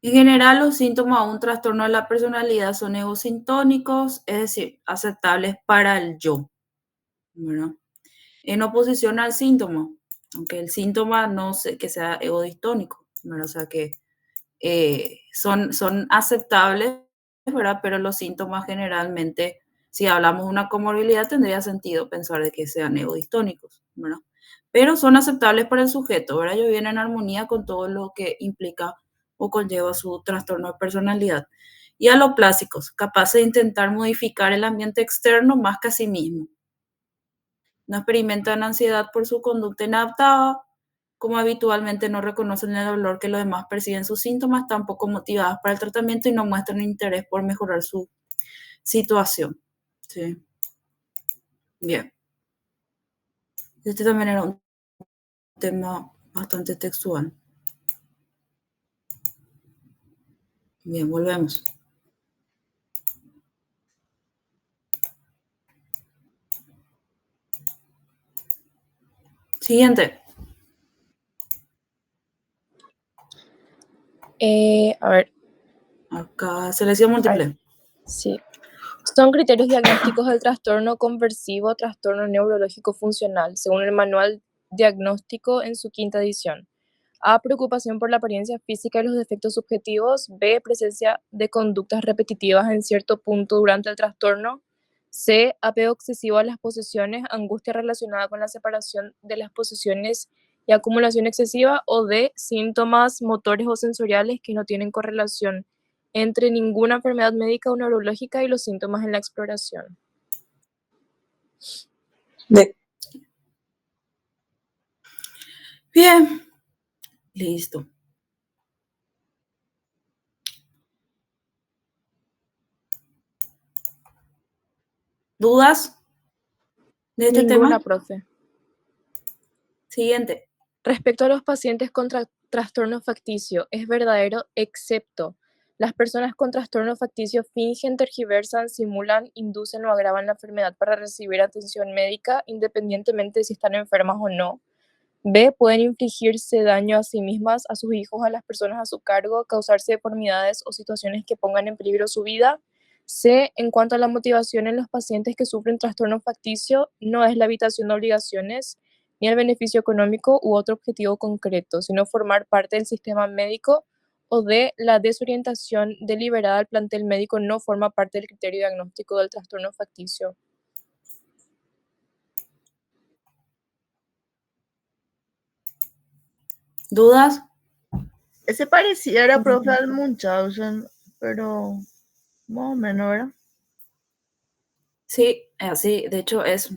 En general, los síntomas de un trastorno de la personalidad son egosintónicos, es decir, aceptables para el yo, ¿verdad? En oposición al síntoma, aunque el síntoma no sé que sea egodistónico, ¿verdad? O sea que son aceptables, ¿verdad? Pero los síntomas generalmente, si hablamos de una comorbilidad, tendría sentido pensar de que sean egodistónicos, ¿verdad? Pero son aceptables para el sujeto, ¿verdad? Ellos vienen en armonía con todo lo que implica o conlleva su trastorno de personalidad. Y aloplásicos, capaces de intentar modificar el ambiente externo más que a sí mismo. No experimentan ansiedad por su conducta inadaptada, como habitualmente no reconocen el dolor que los demás perciben sus síntomas, tampoco motivadas para el tratamiento y no muestran interés por mejorar su situación. Sí. Bien. Este también era un tema bastante textual. Bien, volvemos. Siguiente. A ver, Acá, selección múltiple. sí. Son criterios diagnósticos del trastorno conversivo, trastorno neurológico funcional, según el Manual Diagnóstico en su 5ª edición. A, preocupación por la apariencia física y los defectos subjetivos. B, presencia de conductas repetitivas en cierto punto durante el trastorno. C, apego excesivo a las posesiones, angustia relacionada con la separación de las posesiones y acumulación excesiva. O D, síntomas motores o sensoriales que no tienen correlación entre ninguna enfermedad médica o neurológica y los síntomas en la exploración. D. Bien. Listo. ¿Dudas de este Ninguna, tema? profe. Siguiente. Respecto a los pacientes con trastorno facticio, es verdadero, excepto las personas con trastorno facticio fingen, tergiversan, simulan, inducen o agravan la enfermedad para recibir atención médica, independientemente de si están enfermas o no. B, pueden infligirse daño a sí mismas, a sus hijos, a las personas a su cargo, causarse deformidades o situaciones que pongan en peligro su vida. C, en cuanto a la motivación en los pacientes que sufren trastorno facticio, no es la evitación de obligaciones, ni el beneficio económico u otro objetivo concreto, sino formar parte del sistema médico. O D, la desorientación deliberada del plantel médico no forma parte del criterio diagnóstico del trastorno facticio. ¿Dudas? Ese pareciera, profe, al Munchausen, pero más o menos, ¿verdad? Sí, así, de hecho es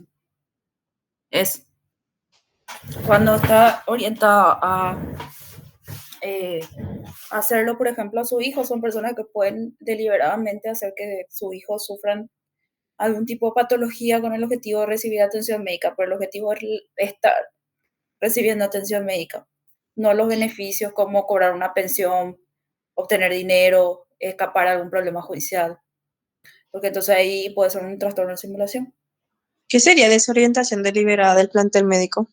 cuando está orientada a hacerlo, por ejemplo, a su hijo, son personas que pueden deliberadamente hacer que su hijo sufran algún tipo de patología con el objetivo de recibir atención médica, pero el objetivo es estar recibiendo atención médica, no los beneficios como cobrar una pensión, obtener dinero, escapar a algún problema judicial, porque entonces ahí puede ser un trastorno de simulación. ¿Qué sería desorientación deliberada del plantel médico?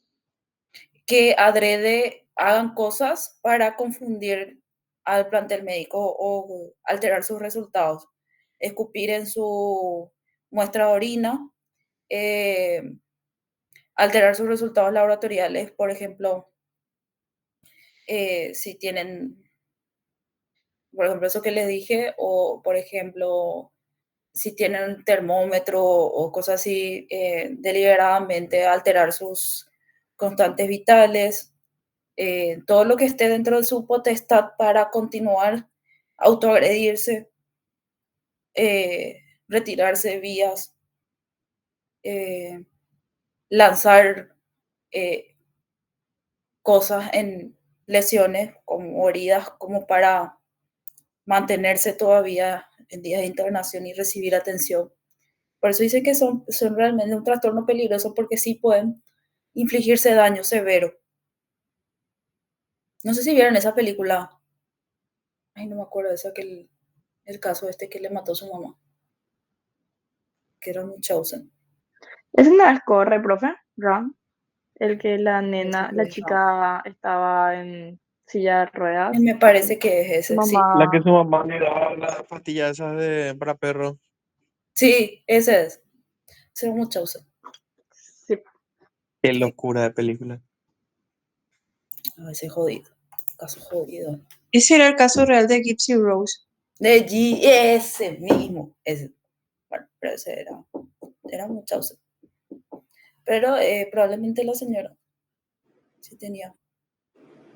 Que adrede hagan cosas para confundir al plantel médico o alterar sus resultados. Escupir en su muestra de orina, alterar sus resultados laboratoriales, por ejemplo, si tienen, por ejemplo, eso que les dije, o por ejemplo, si tienen un termómetro o cosas así, deliberadamente alterar sus constantes vitales, todo lo que esté dentro de su potestad para continuar, autoagredirse, retirarse de vías, lanzar cosas en lesiones como heridas, como para mantenerse todavía en días de internación y recibir atención. Por eso dice que son realmente un trastorno peligroso porque sí pueden infligirse daño severo. No sé si vieron esa película. Ay, no me acuerdo de esa que el caso este que le mató a su mamá. Que era Munchausen. ¿Ese no es Corre, profe? Run. El que la Ese nena, que la es, chica estaba en silla de ruedas. me parece que es Su ese, sí. La que mamá. su mamá le daba las pastillas esas para perro. Sí, ese es. Ese es Munchausen. Sí. Qué locura de película. A veces jodido. Caso jodido. Ese era el caso real de Gypsy Rose. De G, ese mismo. Ese. Bueno, pero ese era Munchausen. Pero probablemente la señora sí tenía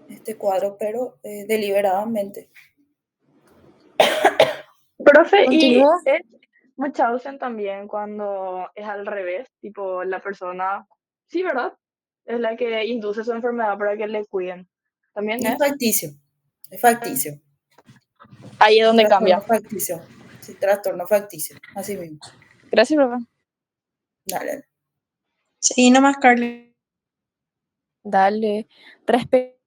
este cuadro, pero deliberadamente. Profe, y Continúa. es Munchausen también cuando es al revés, tipo la persona, sí, ¿verdad? Es la que induce su enfermedad para que le cuiden. ¿También Es es? facticio. Es facticio. Ahí es donde Trastorno cambia. facticio. Sí, trastorno facticio. Así mismo. Gracias, profe. Dale. Sí, nomás, Carly. Dale. Respecto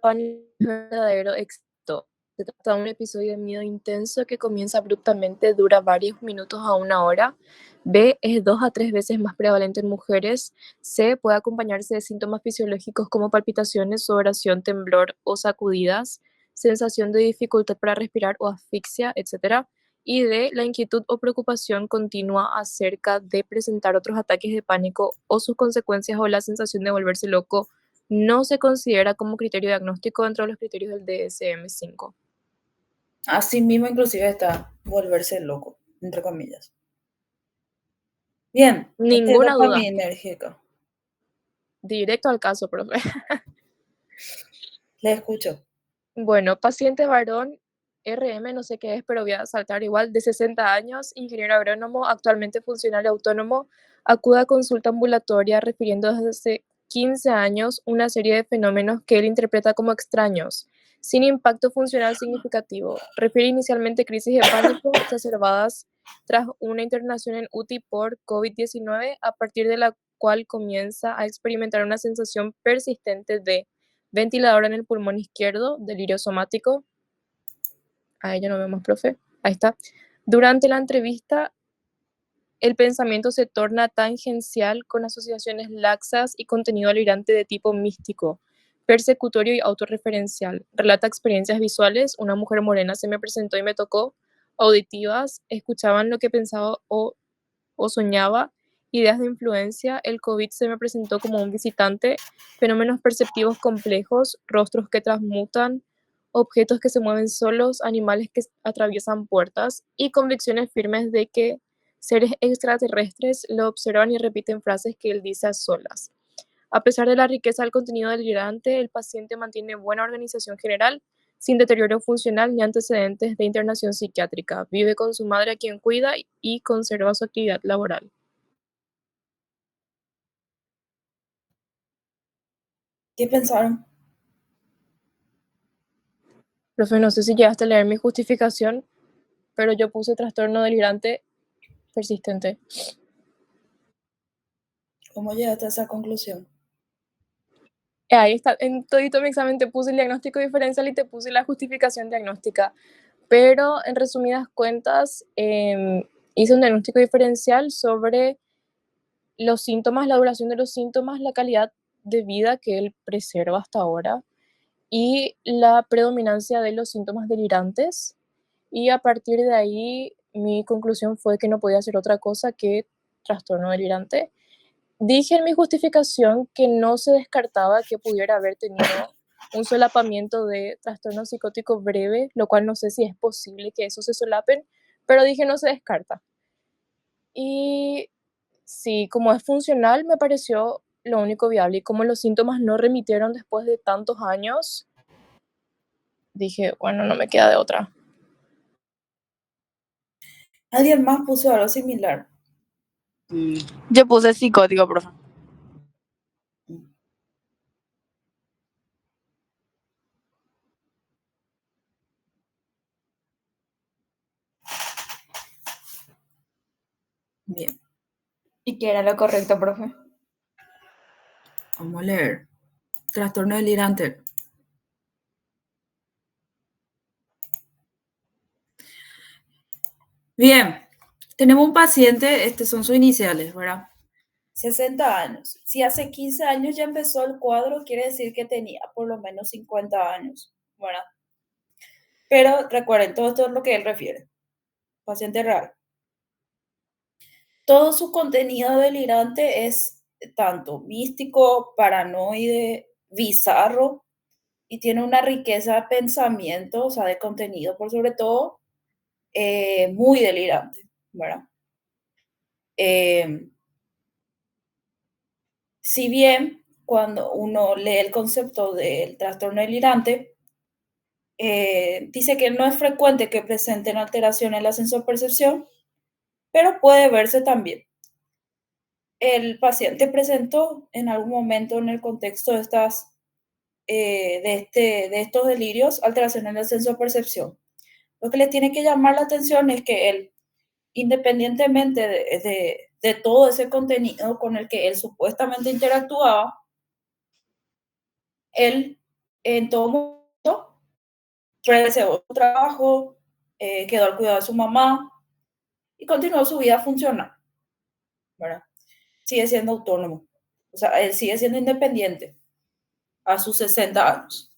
al verdadero éxito, se trata de un episodio de miedo intenso que comienza abruptamente, dura varios minutos a una hora. B, es 2 a 3 veces más prevalente en mujeres. C, puede acompañarse de síntomas fisiológicos como palpitaciones, sudoración, temblor o sacudidas, sensación de dificultad para respirar o asfixia, etc. Y D, la inquietud o preocupación continua acerca de presentar otros ataques de pánico o sus consecuencias o la sensación de volverse loco no se considera como criterio diagnóstico dentro de los criterios del DSM-5. Así mismo inclusive está volverse loco, entre comillas. Bien, Ninguna duda. dopaminérgico. Directo al caso, profe. Le escucho. Bueno, paciente varón, RM, no sé qué es, pero voy a saltar igual, de 60 años, ingeniero agrónomo, actualmente funcional y autónomo, acude a consulta ambulatoria refiriendo desde hace 15 años una serie de fenómenos que él interpreta como extraños, sin impacto funcional significativo. Refiere inicialmente crisis de pánico exacerbadas tras una internación en UTI por COVID-19, a partir de la cual comienza a experimentar una sensación persistente de ventilador en el pulmón izquierdo, delirio somático. Ahí ya no vemos, profe. Ahí está. Durante la entrevista, el pensamiento se torna tangencial con asociaciones laxas y contenido delirante de tipo místico, persecutorio y autorreferencial. Relata experiencias visuales. Una mujer morena se me presentó y me tocó. Auditivas. Escuchaban lo que pensaba o soñaba. Ideas de influencia. El COVID se me presentó como un visitante. Fenómenos perceptivos complejos. Rostros que transmutan. Objetos que se mueven solos. Animales que atraviesan puertas. Y convicciones firmes de que seres extraterrestres lo observan y repiten frases que él dice a solas. A pesar de la riqueza del contenido delirante, el paciente mantiene buena organización general, sin deterioro funcional ni antecedentes de internación psiquiátrica. Vive con su madre a quien cuida y conserva su actividad laboral. ¿Qué pensaron? Profe, no sé si llegaste a leer mi justificación, pero yo puse trastorno delirante persistente. ¿Cómo llegaste a esa conclusión? Ahí está, en todito mi examen te puse el diagnóstico diferencial y te puse la justificación diagnóstica. Pero en resumidas cuentas, hice un diagnóstico diferencial sobre los síntomas, la duración de los síntomas, la calidad de vida que él preserva hasta ahora y la predominancia de los síntomas delirantes. Y a partir de ahí, mi conclusión fue que no podía hacer otra cosa que trastorno delirante. Dije en mi justificación que no se descartaba que pudiera haber tenido un solapamiento de trastorno psicótico breve, lo cual no sé si es posible que eso se solapen, pero dije no se descarta. Y sí, como es funcional, me pareció lo único viable. Y como los síntomas no remitieron después de tantos años, dije, bueno, no me queda de otra. ¿Alguien más puso algo similar? Yo puse psicótico, profe. Bien. ¿Y qué era lo correcto, profe? Vamos a leer. Trastorno delirante. Bien. Tenemos un paciente, estos son sus iniciales, ¿verdad? 60 años. Si hace 15 años ya empezó el cuadro, quiere decir que tenía por lo menos 50 años, ¿verdad? Pero recuerden, todo esto es lo que él refiere. Paciente real. Todo su contenido delirante es tanto místico, paranoide, bizarro, y tiene una riqueza de pensamiento, o sea, de contenido, por sobre todo, muy delirante, ¿verdad? Si bien cuando uno lee el concepto del trastorno delirante, dice que no es frecuente que presenten alteraciones en la sensor-percepción, pero puede verse también. El paciente presentó en algún momento en el contexto de estos delirios alteraciones en la sensor-percepción. Lo que le tiene que llamar la atención es que él, independientemente de todo ese contenido con el que él supuestamente interactuaba, él en todo momento realizó su trabajo, quedó al cuidado de su mamá y continuó su vida funcional, ¿verdad? Sigue siendo autónomo, o sea, él sigue siendo independiente a sus 60 años.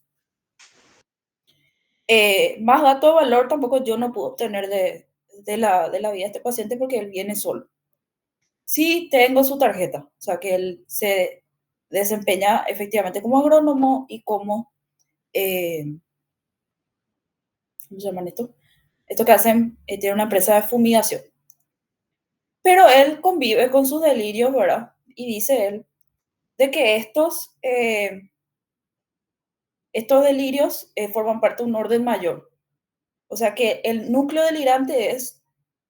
Más dato de valor tampoco yo no puedo obtener de la vida de este paciente porque él viene solo. Sí tengo su tarjeta, o sea que él se desempeña efectivamente como agrónomo y como, ¿cómo se llaman esto? Esto que hacen, tiene una empresa de fumigación. Pero él convive con sus delirios, ¿verdad? Y dice él de que estos delirios forman parte de un orden mayor. O sea que el núcleo delirante es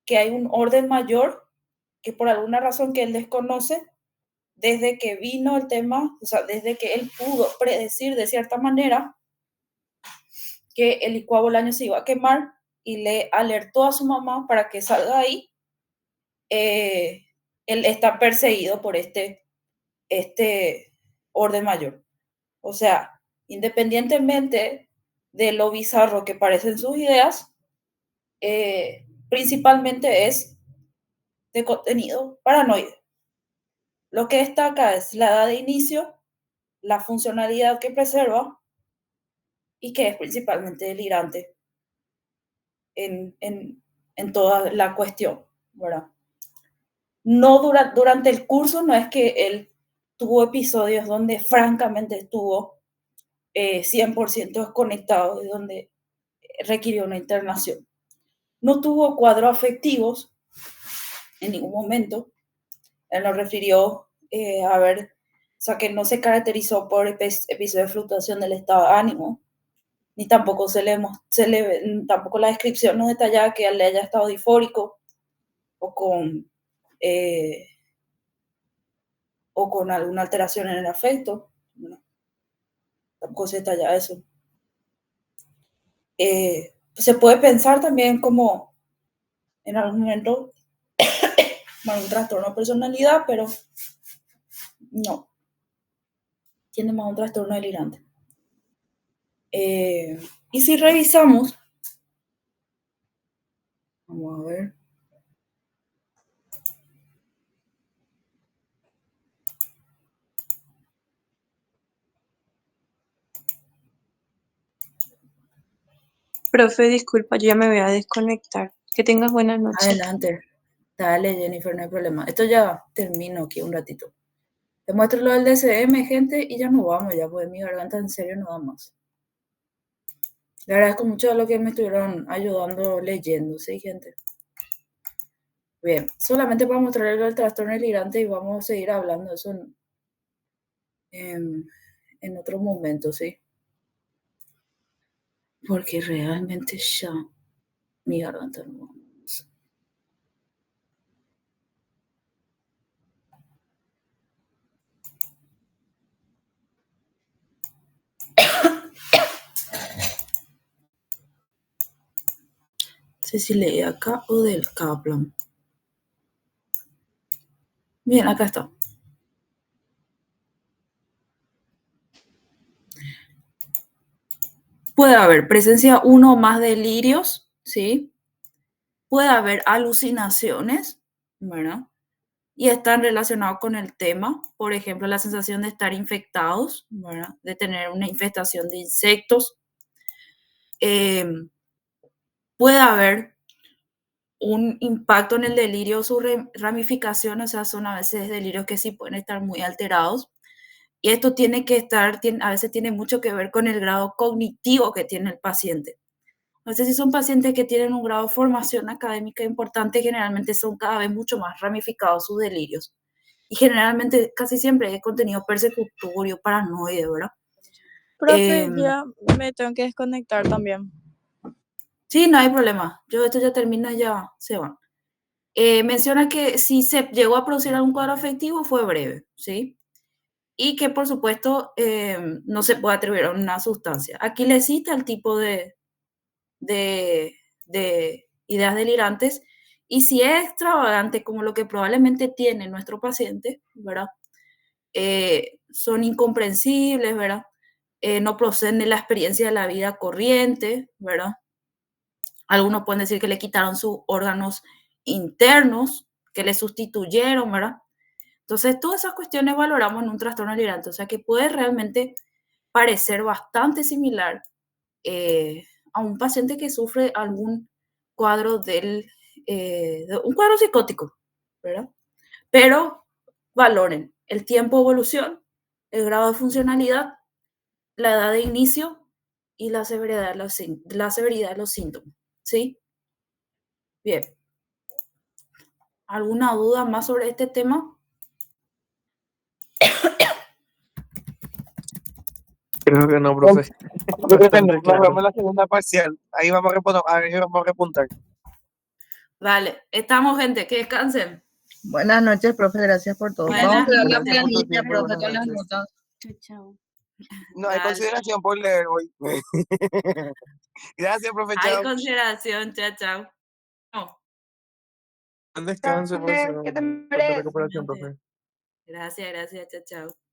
que hay un orden mayor que por alguna razón que él desconoce, desde que vino el tema, o sea, desde que él pudo predecir de cierta manera que el licuado Bolaño se iba a quemar y le alertó a su mamá para que salga ahí, él está perseguido por este orden mayor. O sea, independientemente de lo bizarro que parecen sus ideas, principalmente es de contenido paranoide. Lo que destaca es la edad de inicio, la funcionalidad que preserva y que es principalmente delirante en toda la cuestión, ¿verdad? No durante el curso no es que él tuvo episodios donde francamente estuvo 100% desconectado y donde requirió una internación. No tuvo cuadros afectivos en ningún momento. Él nos refirió o sea, que no se caracterizó por episodios de fluctuación del estado de ánimo, ni tampoco tampoco la descripción no detallaba que él le haya estado disfórico o con alguna alteración en el afecto. No, tampoco se detalla eso. Se puede pensar también como en algún momento un trastorno de personalidad, pero no, tiene más un trastorno delirante. Y si revisamos, vamos a ver. Profe, disculpa, yo ya me voy a desconectar. Que tengas buena noche. Adelante. Dale, Jennifer, no hay problema. Esto ya termino aquí un ratito. Te muestro lo del DCM, gente, y ya nos vamos ya, porque mi garganta en serio no da más. Le agradezco mucho a lo que me estuvieron ayudando leyendo, ¿sí, gente? Bien, solamente para mostrarles el trastorno delirante y vamos a seguir hablando de eso en otro momento, ¿sí? Porque realmente ya mi garganta no va más. No sé si leí acá o del Kaplan. Bien, acá está. Puede haber presencia uno o más delirios, ¿sí? Puede haber alucinaciones, ¿verdad? Y están relacionados con el tema, por ejemplo, la sensación de estar infectados, ¿verdad? De tener una infestación de insectos. Puede haber un impacto en el delirio, su ramificación, o sea, son a veces delirios que sí pueden estar muy alterados, Y esto tiene que estar, a veces tiene mucho que ver con el grado cognitivo que tiene el paciente. No sé si son pacientes que tienen un grado de formación académica importante, generalmente son cada vez mucho más ramificados sus delirios. Y generalmente, casi siempre es contenido persecutorio, paranoide, ¿verdad? Profe, Em, ya me tengo que desconectar también. Sí, no hay problema. Yo esto ya termina, ya se van. Menciona que si se llegó a producir algún cuadro afectivo fue breve, ¿sí? Y que por supuesto no se puede atribuir a una sustancia. Aquí le cita el tipo de ideas delirantes y si es extravagante como lo que probablemente tiene nuestro paciente, ¿verdad? Son incomprensibles, ¿verdad? No proceden de la experiencia de la vida corriente, ¿verdad? Algunos pueden decir que le quitaron sus órganos internos, que le sustituyeron, ¿verdad? Entonces, todas esas cuestiones valoramos en un trastorno delirante, o sea que puede realmente parecer bastante similar a un paciente que sufre algún cuadro un cuadro psicótico, ¿verdad? Pero valoren el tiempo de evolución, el grado de funcionalidad, la edad de inicio y la severidad de los síntomas, ¿sí? Bien. ¿Alguna duda más sobre este tema? Creo que no, profe. Creo que no. Bastante Nos claro. vemos en la segunda parcial. Ahí vamos a repuntar. Vale, estamos, gente, que descansen. Buenas noches, profe, gracias por todo. Buenas Vamos a ver la Gracias por tu planilla, tiempo. profe, Buenas con las noches. notas. Chao, chao. No hay Dale. consideración por leer hoy. Gracias, profe. Hay Chao. consideración, chao, chao. No, Buen descanso, pues, ¿Qué te pronta mereces? recuperación, profe. gracias, chao, chao.